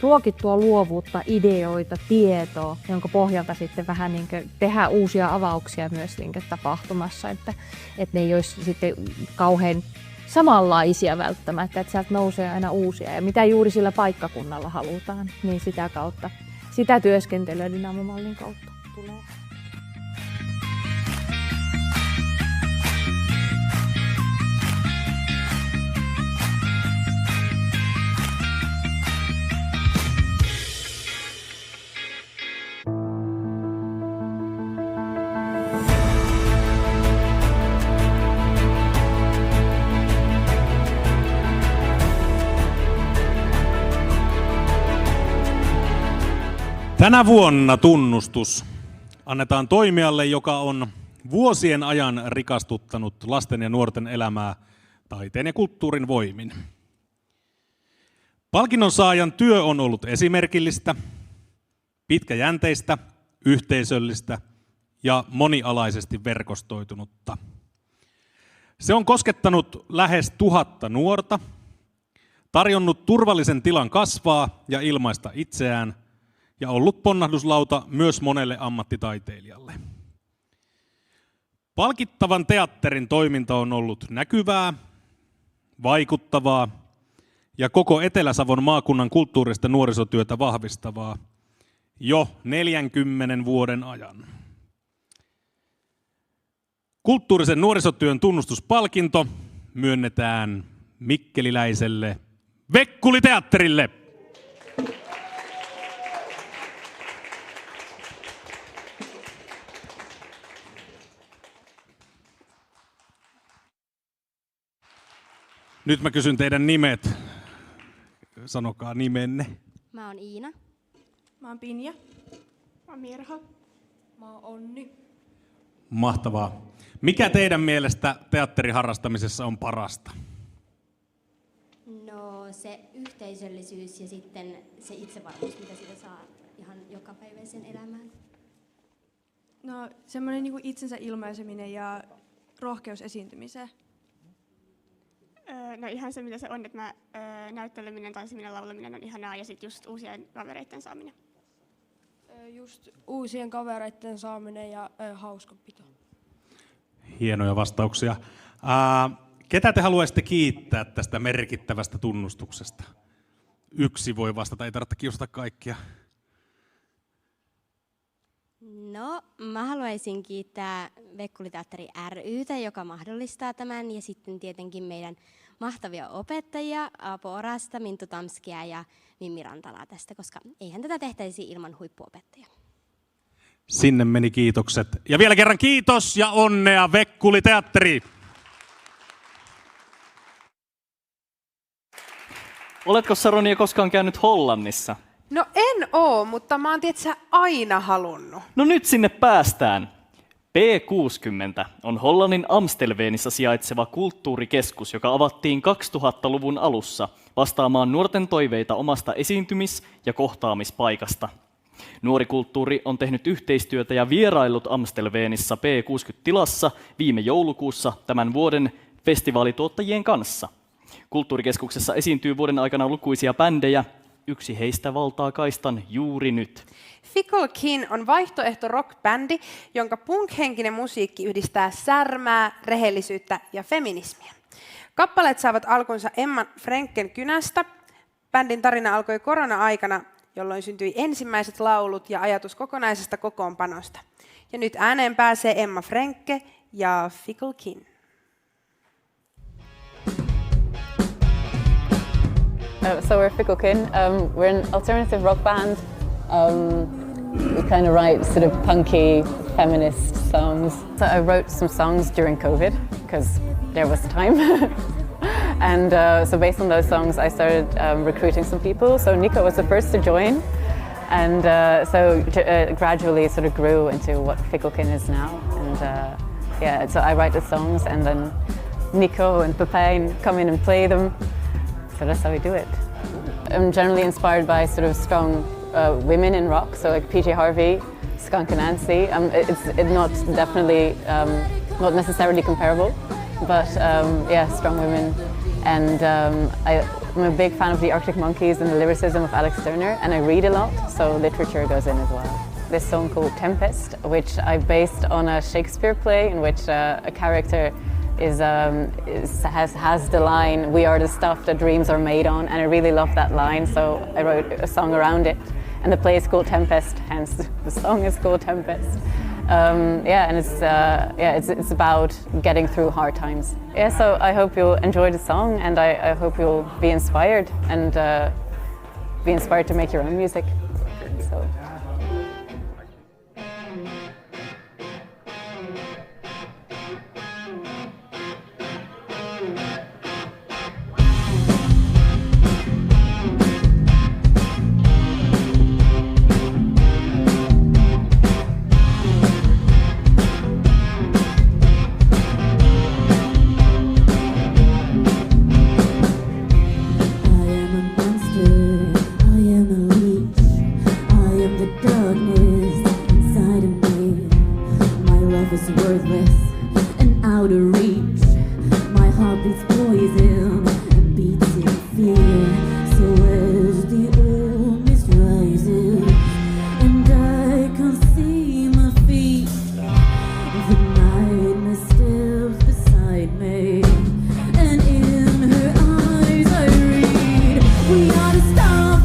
S12: ruokittua luovuutta, ideoita, tietoa, jonka pohjalta sitten vähän niin kuin tehdään uusia avauksia myös niin kuin tapahtumassa, että ne ei olisi sitten kauhean samanlaisia välttämättä, että sieltä nousee aina uusia ja mitä juuri sillä paikkakunnalla halutaan, niin sitä kautta, sitä työskentelyä Dynamo-mallin kautta tulee.
S6: Tänä vuonna tunnustus annetaan toimijalle, joka on vuosien ajan rikastuttanut lasten ja nuorten elämää taiteen ja kulttuurin voimin. Palkinnon saajan työ on ollut esimerkillistä, pitkäjänteistä, yhteisöllistä ja monialaisesti verkostoitunutta. Se on koskettanut lähes 1000 nuorta, tarjonnut turvallisen tilan kasvaa ja ilmaista itseään ja ollut ponnahduslauta myös monelle ammattitaiteilijalle. Palkittavan teatterin toiminta on ollut näkyvää, vaikuttavaa ja koko Etelä-Savon maakunnan kulttuurista nuorisotyötä vahvistavaa jo 40 vuoden ajan. Kulttuurisen nuorisotyön tunnustuspalkinto myönnetään mikkeliläiselle Vekkuli-teatterille. Nyt mä kysyn teidän nimet. Sanokaa nimenne.
S14: Mä oon Iina.
S15: Mä oon Pinja.
S16: Mä oon Mirha. Mä oon Onni.
S6: Mahtavaa. Mikä teidän mielestä teatteriharrastamisessa on parasta?
S14: No se yhteisöllisyys ja sitten se itsevarmuus, mitä siitä saa ihan jokapäiväisen elämään.
S15: No semmoinen niin kuin itsensä ilmaiseminen ja rohkeus esiintymiseen.
S16: No ihan se, mitä se on, että näytteleminen, tanssiminen, laulaminen on ihanaa ja sitten just uusien kavereiden saaminen.
S17: Just uusien kavereiden saaminen ja hauskanpito.
S6: Hienoja vastauksia. Ketä te haluaisitte kiittää tästä merkittävästä tunnustuksesta? Yksi voi vastata, ei tarvitse kiusata kaikkia.
S14: No, mä haluaisin kiittää Vekkuliteatteri ry:tä, joka mahdollistaa tämän, ja sitten tietenkin meidän mahtavia opettajia, Aapo Orasta, Minttu Tamskia ja Mimmi Rantalaa tästä, koska eihän tätä tehtäisi ilman huippuopettajia.
S6: Sinne meni kiitokset. Ja vielä kerran kiitos ja onnea Vekkuliteatteri!
S1: Oletko Saronia koskaan käynyt Hollannissa?
S2: No en oo, mutta mä oon tietysti aina halunnut.
S1: No nyt sinne päästään. P60 on Hollannin Amstelveenissa sijaitseva kulttuurikeskus, joka avattiin 2000-luvun alussa vastaamaan nuorten toiveita omasta esiintymis- ja kohtaamispaikasta. Nuori kulttuuri on tehnyt yhteistyötä ja vieraillut Amstelveenissa P60-tilassa viime joulukuussa tämän vuoden festivaalituottajien kanssa. Kulttuurikeskuksessa esiintyy vuoden aikana lukuisia bändejä. Yksi heistä valtaa kaistan juuri nyt.
S2: Fickle Kin on vaihtoehto rock-bändi, jonka punk-henkinen musiikki yhdistää särmää, rehellisyyttä ja feminismiä. Kappaleet saavat alkunsa Emma Frenken kynästä. Bändin tarina alkoi korona-aikana, jolloin syntyi ensimmäiset laulut ja ajatus kokonaisesta kokoonpanosta. Ja nyt ääneen pääsee Emma Frenke ja Fickle Kin.
S18: So we're Fickle Kin. We're an alternative rock band. We kind of write sort of punky, feminist songs. So I wrote some songs during COVID because there was time. And so based on those songs, I started recruiting some people. So Nico was the first to join. And so gradually sort of grew into what Fickle Kin is now. And yeah, so I write the songs and then Nico and Pepijn come in and play them. So that's how we do it. I'm generally inspired by sort of strong women in rock, so like PJ Harvey, Skunk Anansie. It's not definitely not necessarily comparable, but yeah, strong women. And I'm a big fan of the Arctic Monkeys and the lyricism of Alex Turner, and I read a lot, so literature goes in as well. This song called Tempest, which I based on a Shakespeare play in which a character has the line, "We are the stuff that dreams are made on," and I really love that line, so I wrote a song around it. And the play is called Tempest, hence the song is called Tempest. Yeah, and it's about getting through hard times. Yeah, so I hope you'll enjoy the song, and I hope you'll be inspired and be inspired to make your own music. So.
S3: We are the stars.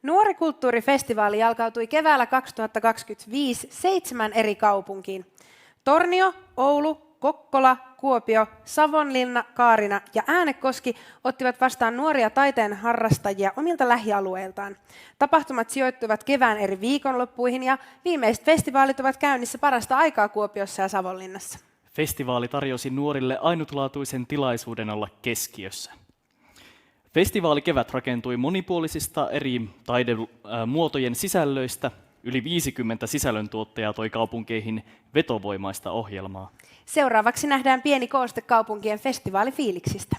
S2: Nuori kulttuurifestivaali jalkautui keväällä 2025 7 eri kaupunkiin. Tornio, Oulu, Kokkola, Kuopio, Savonlinna, Kaarina ja Äänekoski ottivat vastaan nuoria taiteen harrastajia omilta lähialueiltaan. Tapahtumat sijoittuivat kevään eri viikonloppuihin ja viimeiset festivaalit ovat käynnissä parasta aikaa Kuopiossa ja Savonlinnassa.
S1: Festivaali tarjosi nuorille ainutlaatuisen tilaisuuden olla keskiössä. Festivaalikevät rakentui monipuolisista eri taidemuotojen sisällöistä. Yli 50 sisällöntuottajaa toi kaupunkeihin vetovoimaista ohjelmaa.
S2: Seuraavaksi nähdään pieni kooste kaupunkien festivaalifiiliksistä.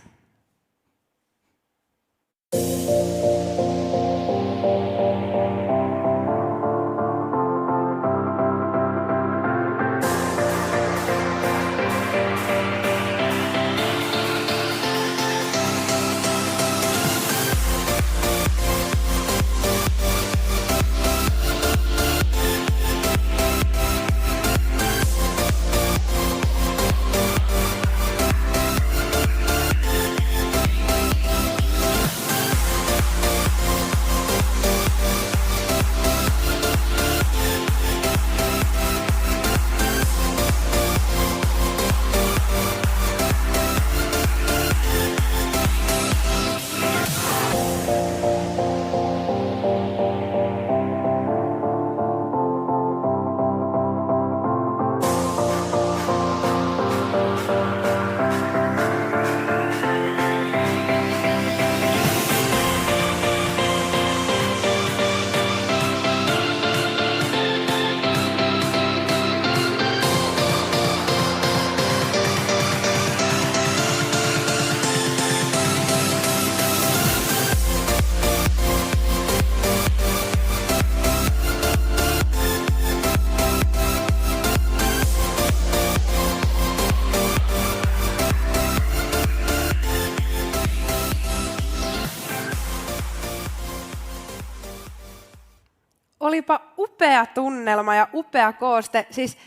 S2: Olipa upea tunnelma ja upea kooste. Siis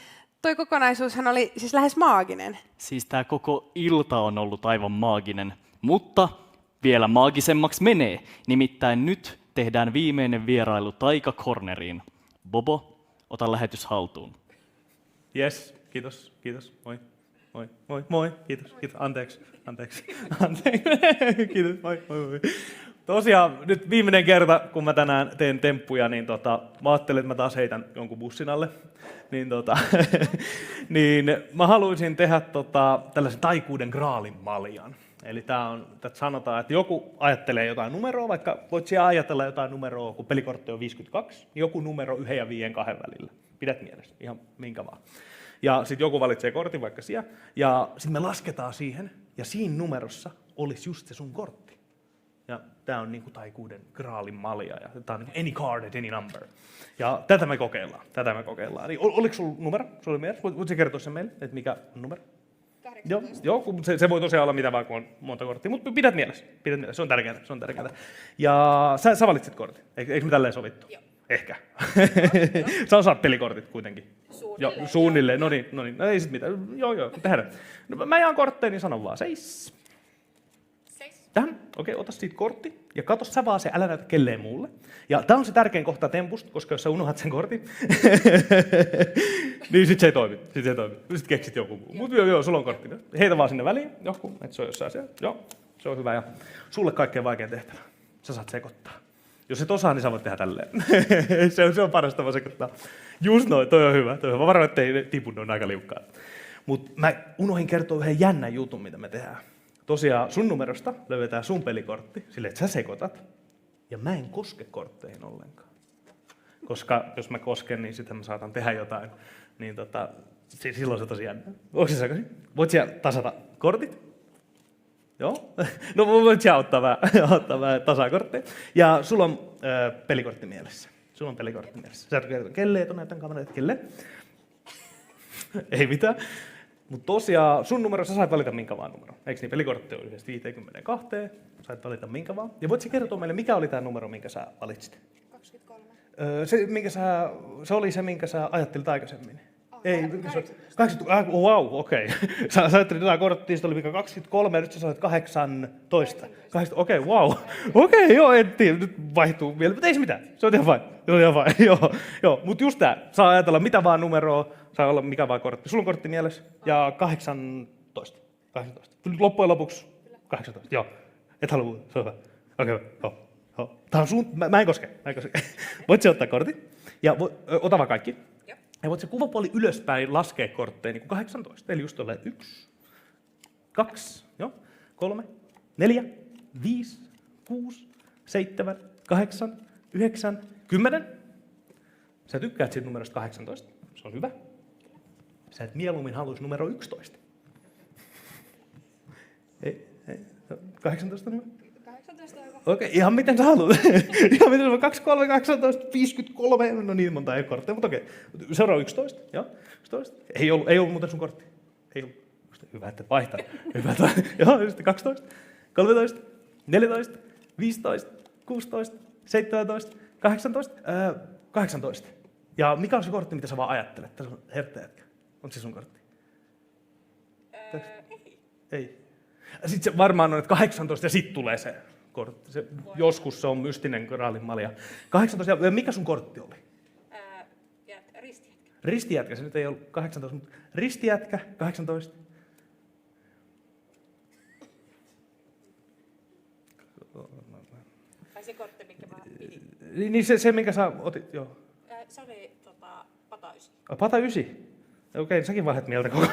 S2: toi kokonaisuushan oli siis lähes maaginen.
S1: Siis tämä koko ilta on ollut aivan maaginen, mutta vielä maagisemmaksi menee. Nimittäin nyt tehdään viimeinen vierailu Taika Corneriin. Bobo, ota lähetys haltuun.
S5: Yes, kiitos, moi. Kiitos, anteeksi. Kiitos, moi. Tosiaan nyt viimeinen kerta, kun mä tänään teen temppuja, niin mä ajattelin, että mä taas heitän jonkun bussin alle. Niin mä haluaisin tehdä tällaisen taikuuden graalin maljan. Eli tätä sanotaan, että joku ajattelee jotain numeroa, vaikka voit siellä ajatella jotain numeroa, kun pelikortti on 52, niin joku numero 1 ja 5 2 välillä. Pidät mielessä, ihan minkä vaan. Ja sitten joku valitsee kortin vaikka siellä, ja sitten me lasketaan siihen, ja siinä numerossa olisi just se sun kortti. Ja tämä on niinku taikuuden graalin malja, ja tämä on niinku any card at any number. Ja tätä me kokeillaan. Niin, oliko sulla numero? Sulla oli mielessä? Voitko kertoa sen meille, että mikä on numero? 18. Joo, se voi tosiaan olla mitä vaan, kun on monta korttia, mutta pidät mielessä. Se on tärkeää. Ja sä valitsit kortin. Eikö me tälleen sovittu? Joo. Ehkä. Sä osaat pelikortit kuitenkin. Suunnilleen. No niin. No ei sit mitään. Joo, tehdään. No, mä jaan kortteja, niin sanon vaan 6. Tähän, okei, ota siitä kortti ja katso sä vaan se, älä näytä kelleen muulle. Ja tää on se tärkein kohta tempusta, koska jos sä unohdat sen kortin, niin sit se ei toimi. Sit keksit joku muu. Mut joo, sulla on kortti. Heitä vaan sinne väliin, joku, että se on jossain siellä. Joo, se on hyvä. Ja sulle kaikkein vaikein tehtävä. Sä saat sekoittaa. Jos et osaa, niin sä voit tehdä tälleen. se on parasta vaan sekoittaa. Just noin, toi on hyvä. Mä varoin, ettei tipu, ne on aika liukkaa. Mut mä unohin kertoa yhden jännän jutun, mitä me tehdään. Tosiaan sun numerosta löydetään sun pelikortti, silleen, että sä sekoitat, ja mä en koske kortteihin ollenkaan. Koska jos mä kosken, niin sitten mä saatan tehdä jotain, niin silloin se tosi jännä. Onko se sekaisin? Voit siellä tasata kortit? Joo? No voit siellä ottaa vähän tasakortteja. Ja sulla on pelikortti mielessä. Sä et kertoa, kelle, et on näytän kamerat, kelle. Ei mitään. Mutta tosiaan sun numerossa sait valita minkä vaan numero. Eikö niin? Pelikortti on yhdessä 52, sait valita minkä vaan. Ja voitko kertoa meille, mikä oli tämä numero, minkä sä valitsit? 23. Se oli se, minkä sä ajattelit aikaisemmin. Ei, 80, wow, okei. Sä ajattelit jotain korttia, siitä oli mikä 23 ja nyt sä sanoit 18. Okei, wow. Okei, joo, en tiedä, nyt vaihtuu vielä, mutta ei se mitään. Se on ihan fine. Joo. Mutta just tää, saa ajatella mitä vaan numeroa, saa olla mikä vaan kortti. Sulla on kortti mielessä ja 18. Loppujen lopuksi 18, joo. Et halua, se on hyvä. Okei, joo. Tää on sun, mä en koske. Voit se ottaa kortin ja ota vaan kaikki. Ja voit se kuvapuoli ylöspäin laskea kortteja niin kuin 18. Eli just tolleen 1, 2, 3, 4, 5, 6, 7, 8, 9, 10. Sä tykkäät siitä numerosta 18. Se on hyvä. Sä et mieluummin haluaisi numero 11. Ei. 18 on hyvä. 18 on hyvä. Okei, ihan miten sä haluat. Ihan miten sä 2, 3, 18, 53. No niin monta ei kortteja, mutta okei. Seuraava 11. Joo, 11. Ei ollut muuten sun kortti. Ei ollut. Hyvä, että et vaihtaa. Hyvä, joo, just 12, 13, 14, 15, 16, 17, 18, 18. Ja mikä on se kortti, mitä sä vaan ajattelet? Tässä on herttä jätkä. Onko se sun kortti? Ei. Sitten se varmaan on, että 18 ja sitten tulee se kortti. Joskus se on mystinen graalinmalja. 18, ja mikä sun kortti oli?
S19: Ristijätkä.
S5: Ristijätkä, se nyt ei ollut 18, mutta ristijätkä, 18.
S19: Tai se kortti, minkä mä pidin.
S5: Niin se minkä sä otit, joo.
S19: Se oli pata 9.
S5: Pata 9? Okei, säkin vaihdat mieltä koko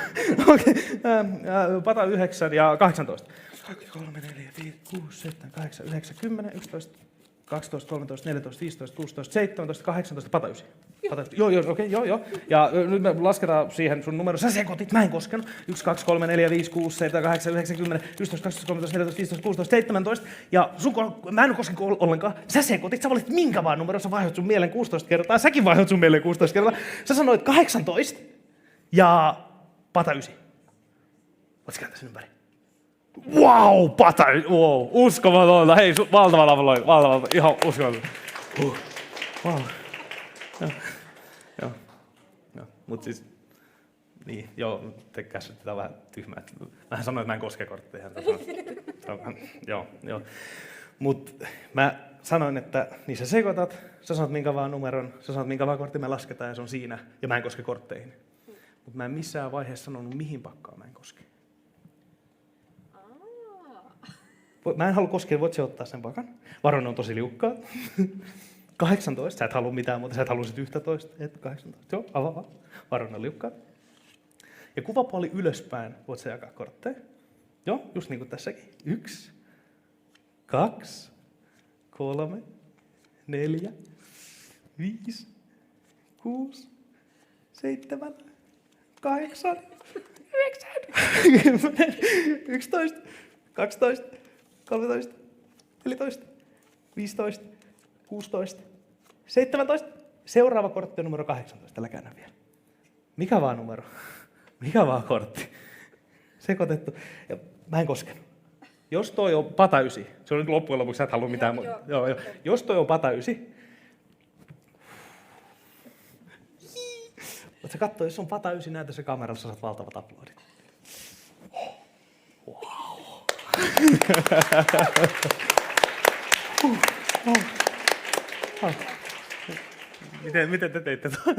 S5: ajan. Pata 9 ja 18. 3, 4, 5, 6, 7, 8, 9, 10, 11, 12, 13, 14, 15, 16, 17, 18, pata 9. Joo, okei. Ja nyt me lasketaan siihen sun numero. Sä sekoitit, mä en koskenut. 1, 2, 3, 4, 5, 6, 7, 8, 9, 10, 11, 12, 13, 14, 15, 16, 17. Ja mä en koskenut ollenkaan. Sä sekoitit, sä valitit minkä vaan numero, sä vaihdat sun mielen 16 kertaa. Säkin vaihdat sun mielen 16 kertaa. Sä sanoit 18 ja pata 9. Voitko kääntää sen ympäri? Wow, pata 9. Wow, uskomatonta. Hei, valtava lavaloin. Ihan uskomatonta. Wow. Joo. Mut siis, niin, joo, te käsitetään vähän tyhmää. Mähän sanoin, että mä en koske kortteja. Joo. Mut mä sanoin, että niin sä sekoitat, sä sanot minkä vaan numeron, sä sanot minkä vaan kortti me lasketaan ja se on siinä. Ja mä en koske kortteihin. Mut mä en missään vaiheessa sanonut mihin pakkaan mä en koske. Mä en halua koskea, voit sä ottaa sen pakan. Varon on tosi liukkaa. 18, sä et halua mitään muuta, sä et halua sit 11, et 18. Joo, avaa. Varon on liukkaa. Ja kuvapuoli ylöspäin voit sä jakaa kortteja. Joo, just niin kuin tässäkin. 1, 2, 3, 4, 5, 6, 7, 8, 9, 10, 11, 12, 13, 14, 15, 16, 17. Seuraava kortti on numero 18. Älä käännä vielä. Mikä vaan numero? Mikä vaan kortti? Sekoitettu. Ja mä en koskenut. Jos toi on pata 9, se on nyt loppujen lopuksi, sä et halua mitään muuta. Joo. Jos toi on pata 9, voit sä katsoa, jos on pata 9, näytä se kamerassa, saat valtavat aplodit. Wow. Miten te teitte tuon?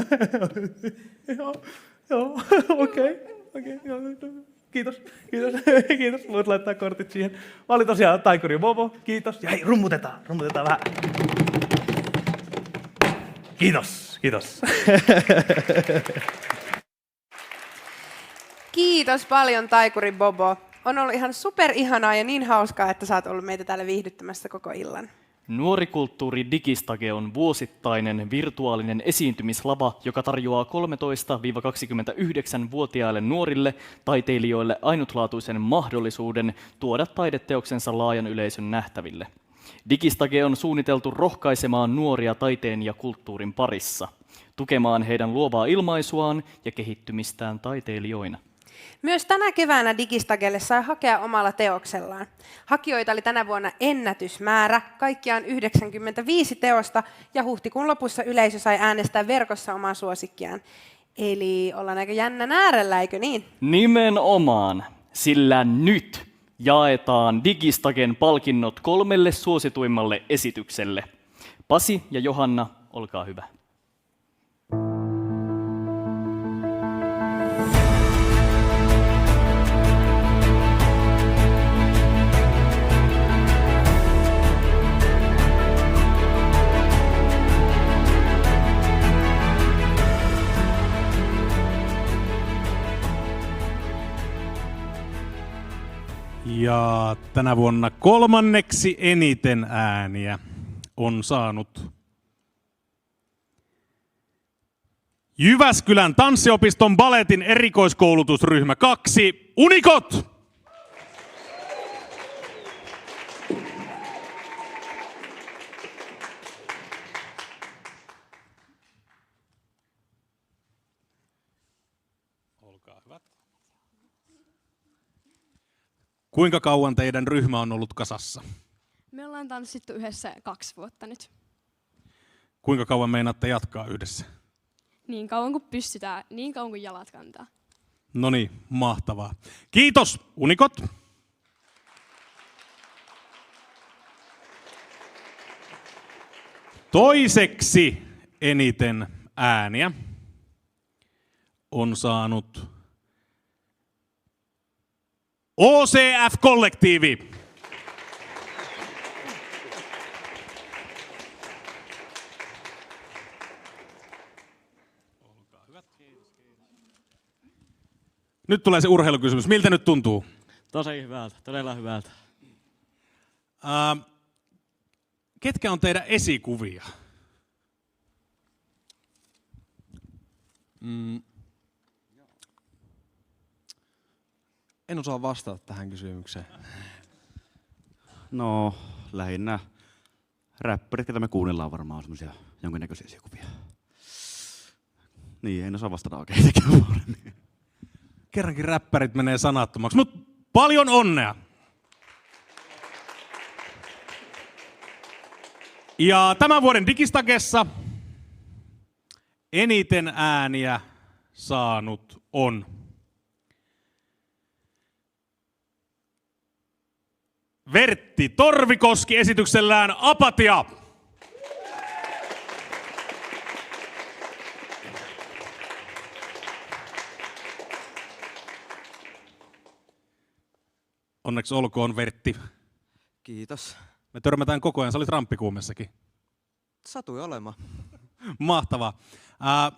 S5: Joo, okei. Kiitos. Voit laittaa kortit siihen. Mä olin tosiaan Taikuri Bobo, kiitos. Ja hei, rummutetaan vähän. Kiitos.
S2: Kiitos paljon Taikuri Bobo. On ollut ihan superihanaa ja niin hauskaa, että sä oot ollut meitä täällä viihdyttämässä koko illan.
S1: Nuorikulttuuri Digistage on vuosittainen virtuaalinen esiintymislava, joka tarjoaa 13-29-vuotiaille nuorille taiteilijoille ainutlaatuisen mahdollisuuden tuoda taideteoksensa laajan yleisön nähtäville. Digistage on suunniteltu rohkaisemaan nuoria taiteen ja kulttuurin parissa, tukemaan heidän luovaa ilmaisuaan ja kehittymistään taiteilijoina.
S2: Myös tänä keväänä Digistagelle sai hakea omalla teoksellaan. Hakijoita oli tänä vuonna ennätysmäärä, kaikkiaan 95 teosta, ja huhtikuun lopussa yleisö sai äänestää verkossa omaa suosikkiaan. Eli ollaan aika jännän äärellä, eikö niin?
S1: Nimenomaan, sillä nyt jaetaan Digistagen palkinnot 3 suosituimmalle esitykselle. Pasi ja Johanna, olkaa hyvä.
S6: Ja tänä vuonna 3. eniten ääniä on saanut Jyväskylän tanssiopiston baletin erikoiskoulutusryhmä 2, Unikot! Olkaa hyvät. Kuinka kauan teidän ryhmä on ollut kasassa?
S15: Me ollaan tanssittu yhdessä 2 vuotta nyt.
S6: Kuinka kauan meinaatte jatkaa yhdessä?
S15: Niin kauan kuin pystytään, niin kauan kuin jalat kantaa.
S6: No niin, mahtavaa. Kiitos, Unikot! Toiseksi eniten ääniä on saanut OCF-kollektiivi. Nyt tulee se urheilukysymys. Miltä nyt tuntuu?
S20: Tosi hyvältä, todella hyvältä.
S6: Ketkä on teidän esikuvia?
S20: En osaa vastata tähän kysymykseen.
S21: No, lähinnä räppärit, ketä me kuunnellaan varmaan semmoisia jonkinnäköisiä esikuvia. Niin, en osaa vastata oikein tekemään.
S6: Kerrankin räppärit menee sanattomaksi, mutta paljon onnea! Ja tämän vuoden Digistagessa eniten ääniä saanut on Vertti Torvikoski esityksellään Apatia. Onneksi olkoon, Vertti.
S20: Kiitos.
S6: Me törmätään koko ajan, sä olit ramppikuumessakin.
S20: Satui olemaan.
S6: Mahtavaa.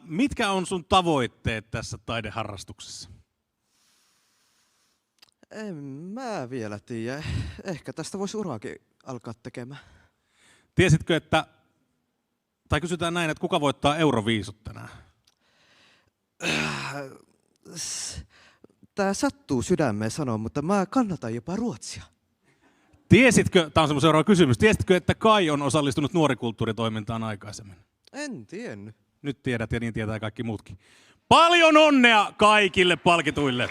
S6: Mitkä on sun tavoitteet tässä taideharrastuksessa?
S20: En mä vielä tiedä. Ehkä tästä voisi uraakin alkaa tekemään.
S6: Tiesitkö, että, tai kysytään näin, että kuka voittaa Euroviisut tänään?
S20: Tää sattuu sydämeen sanoa, mutta mä kannatan jopa Ruotsia.
S6: Tiesitkö, tämä on semmoinen seuraava kysymys, tiesitkö, että Kai on osallistunut nuorikulttuuritoimintaan aikaisemmin?
S20: En tiennyt.
S6: Nyt tiedät ja niin tietää kaikki muutkin. Paljon onnea kaikille palkituille!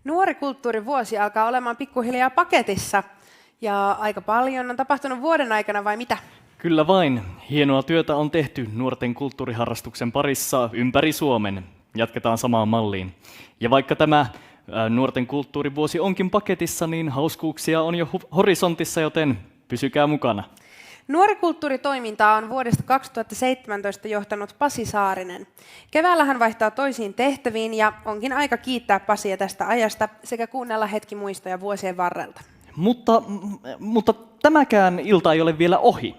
S2: Nuorikulttuurin vuosi alkaa olemaan pikkuhiljaa paketissa. Ja aika paljon on tapahtunut vuoden aikana, vai mitä?
S1: Kyllä vain. Hienoa työtä on tehty nuorten kulttuuriharrastuksen parissa ympäri Suomen. Jatketaan samaan malliin. Ja vaikka tämä nuorten kulttuurivuosi onkin paketissa, niin hauskuuksia on jo horisontissa, joten pysykää mukana.
S2: Nuorikulttuuritoimintaa on vuodesta 2017 johtanut Pasi Saarinen. Keväällä hän vaihtaa toisiin tehtäviin ja onkin aika kiittää Pasia tästä ajasta sekä kuunnella hetki muistoja vuosien varrelta.
S1: Mutta tämäkään ilta ei ole vielä ohi.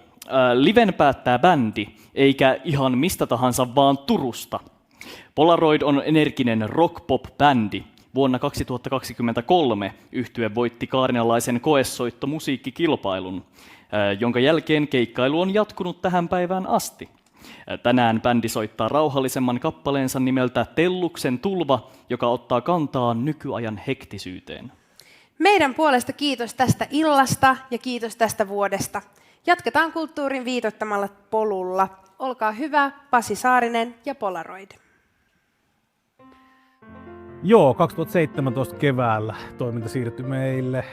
S1: Liven päättää bändi, eikä ihan mistä tahansa, vaan Turusta. Polaroid on energinen rock-pop-bändi. Vuonna 2023 yhtye voitti kaarinalaisen koesoittomusiikkikilpailun, jonka jälkeen keikkailu on jatkunut tähän päivään asti. Tänään bändi soittaa rauhallisemman kappaleensa nimeltä Telluksen tulva, joka ottaa kantaa nykyajan hektisyyteen.
S2: Meidän puolesta kiitos tästä illasta ja kiitos tästä vuodesta. Jatketaan kulttuurin viitottamalla polulla. Olkaa hyvä, Pasi Saarinen ja Polaroid.
S5: Joo, 2017 keväällä toiminta siirtyi meille.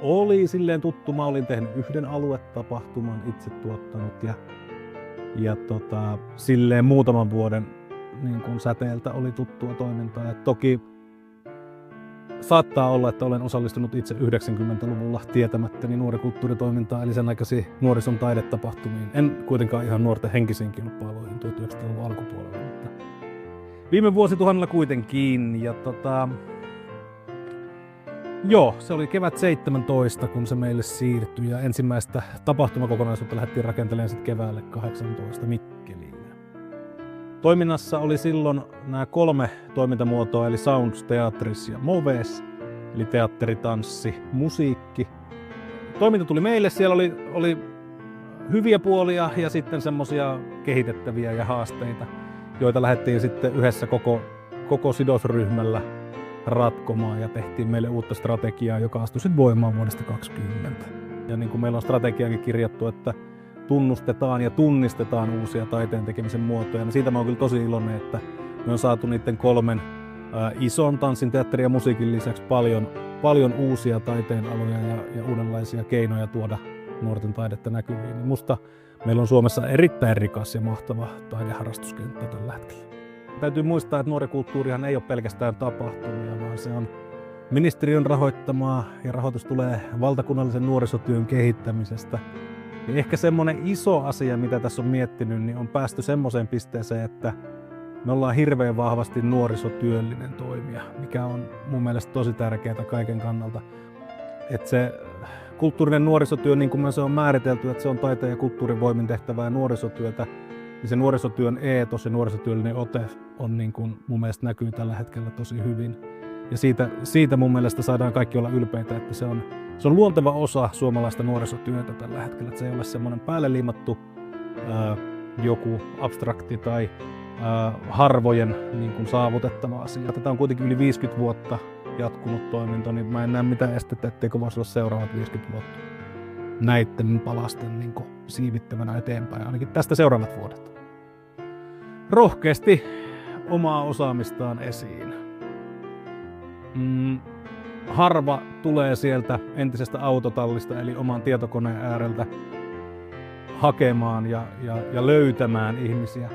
S5: Oli silleen tuttu. Mä olin tehnyt yhden aluetapahtuman, itse tuottanut ja silleen muutaman vuoden niin kun säteeltä oli tuttua toimintaa. Ja toki saattaa olla, että olen osallistunut itse 90-luvulla tietämättäni nuorikulttuuritoimintaan, eli sen aikaisiin nuorison taidetapahtumiin. En kuitenkaan ihan nuorten henkisiin kilpailuihin 1900-luvun alkupuolella, mutta viime vuosituhannella kuitenkin. Ja joo, se oli kevät 17, kun se meille siirtyi ja ensimmäistä tapahtumakokonaisuutta lähdettiin rakentelemaan sitten keväälle 18 Mikkeliin. Toiminnassa oli silloin nämä 3 toimintamuotoa, eli Sounds, Teatris ja Moves, eli teatteri, tanssi, musiikki. Toiminta tuli meille, siellä oli hyviä puolia ja sitten semmoisia kehitettäviä ja haasteita, joita lähdettiin sitten yhdessä koko sidosryhmällä ratkomaan ja tehtiin meille uutta strategiaa, joka astui sitten voimaan vuodesta 2020. Ja niin kuin meillä on strategiakin kirjattu, että tunnustetaan ja tunnistetaan uusia taiteen tekemisen muotoja, niin siitä mä oon kyllä tosi iloinen, että me on saatu niiden 3 ison tanssin, teatterin ja musiikin lisäksi paljon uusia taiteenaloja ja uudenlaisia keinoja tuoda nuorten taidetta näkyviin. Niin musta meillä on Suomessa erittäin rikas ja mahtava taideharrastuskenttä tällä hetkellä. Täytyy muistaa, että nuorikulttuurihan ei ole pelkästään tapahtumia, vaan se on ministeriön rahoittamaa ja rahoitus tulee valtakunnallisen nuorisotyön kehittämisestä. Ja ehkä semmoinen iso asia, mitä tässä on miettinyt, niin on päästy semmoiseen pisteeseen, että me ollaan hirveän vahvasti nuorisotyöllinen toimija, mikä on mun mielestä tosi tärkeää kaiken kannalta. Että se kulttuurinen nuorisotyö, niin kuin se on määritelty, että se on taiteen ja kulttuurin voimin tehtävää nuorisotyötä, niin se nuorisotyön eetos ja nuorisotyöllinen ote on niin kuin mun mielestä näkyy tällä hetkellä tosi hyvin. Ja siitä mun mielestä saadaan kaikki olla ylpeitä, että se on luonteva osa suomalaista nuorisotyötä tällä hetkellä. Että se ei ole semmoinen päälle liimattu joku abstrakti tai harvojen niin kuin saavutettava asia. Tätä on kuitenkin yli 50 vuotta jatkunut toiminta, niin mä en näe mitään estettä, etteikö voisi olla seuraavat 50 vuotta näiden palasten niin kuin siivittävänä eteenpäin, ainakin tästä seuraavat vuodet. Rohkeasti omaa osaamistaan esiin. Harva tulee sieltä entisestä autotallista eli oman tietokoneen ääreltä hakemaan ja löytämään ihmisiä.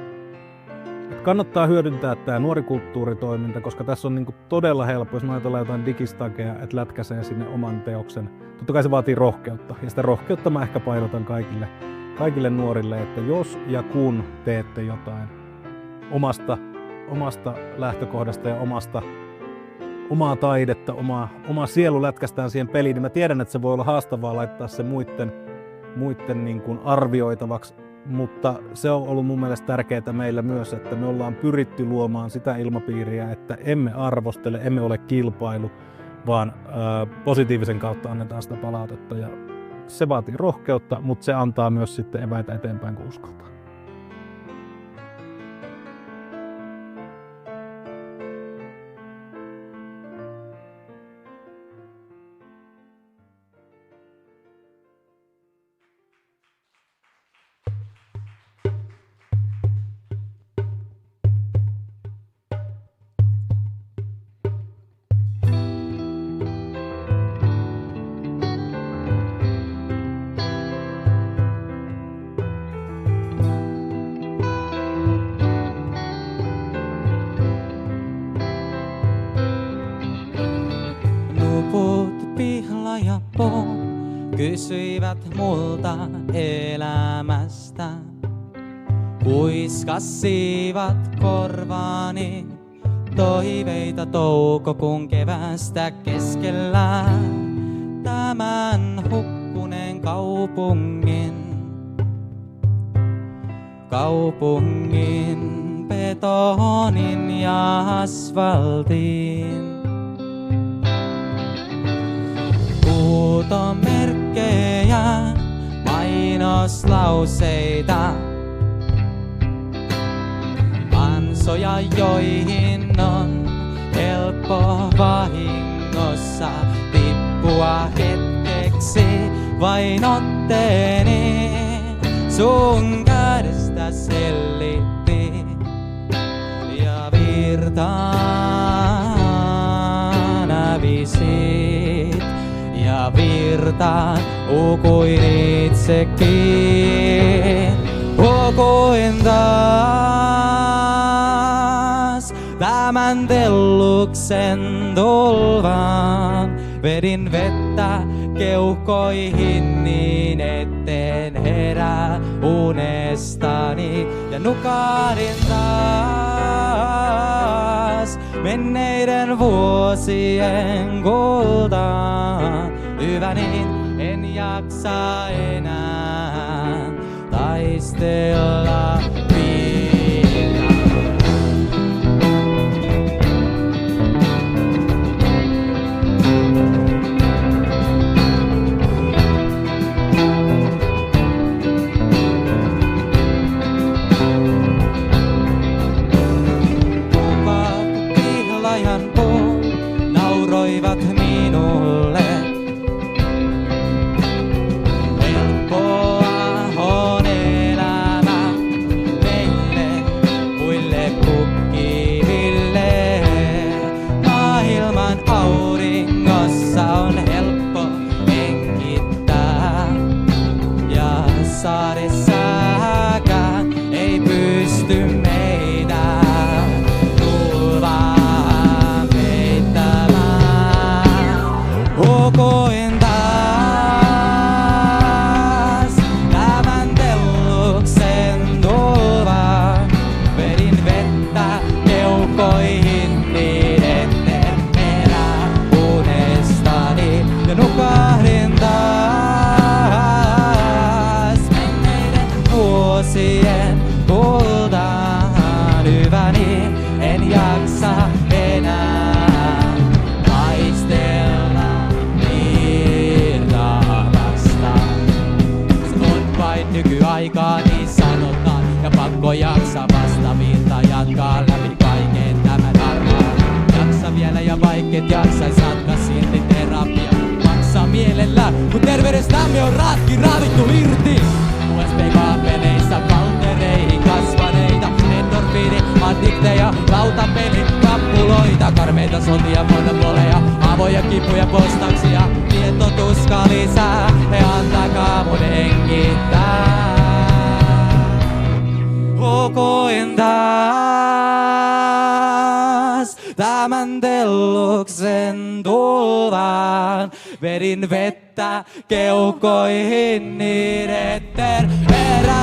S5: Et kannattaa hyödyntää tämä nuorikulttuuritoiminta, koska tässä on niinku todella helppo, jos ajatellaan jotain digistageja, että lätkäsee sinne oman teoksen. Totta kai se vaatii rohkeutta, ja sitä rohkeutta mä ehkä painotan kaikille nuorille, että jos ja kun teette jotain omasta lähtökohdasta ja omaa taidetta, omaa sielu lätkästään siihen peliin, niin mä tiedän, että se voi olla haastavaa laittaa se muiden niin kuin arvioitavaksi, mutta se on ollut mun mielestä tärkeää meillä myös, että me ollaan pyritty luomaan sitä ilmapiiriä, että emme arvostele, emme ole kilpailu, vaan positiivisen kautta annetaan sitä palautetta. Ja se vaatii rohkeutta, mutta se antaa myös sitten eväitä eteenpäin, kun uskaltaa.
S4: loppuun. Kysyivät multa elämästä, kuiskasivat korvaani toiveita toukokuun kevästä keskellä tämän hukkuneen kaupungin betonin ja asfaltin. Huutomerkkejä, mainoslauseita, ansoja, joihin on helppo vahingossa tippua hetkeksi. Vain otteeni sun kädestä sellitti ja virtaan hävisit. Ja virtaan ukuin itsekin, ukuin taas tämän telluksen tulvaan. Vedin vettä keuhkoihin niin etten herää unestani ja nukahdin taas menneiden vuosien kultaan. Hyvä niin, en jaksa enää taistella nauroivat minulle. Helppoa on elämä meille, muille kukkiville. Maailman auringossa on helppo hengittää ja saadessakään ei pysty meitä tulvaan peittämään. Koen taas tämän telluksen tulvaan. Vedin vettä keuhkoihin niin etten elä unestani ja nukahdin taas menneiden vuosien kultaan. Hyväni, en jaksa enää taistella virtaa vastaan. Se on vain nykyaikaa, niin sanotaan, ja pakko jaksa vasta virta jatkaa läpi kaiken tämän harmaan. Jaksa vielä ja vaikket jaksais jatka silti terapia maksaa mielellä, kun terveydestämme on ravittu irti. USB-kaapeleissa valtereihin kasvaneita endorfiini-addikteja, lautapeli, kappuloita, karmeita sotia, monopoleja, avoja kipuja, postauksia, tietotuska lisää, ja antakaa mun hengittää. Koen taas tämän telluksen tulvaan. Vedin vettä keuhkoihin niin etten herää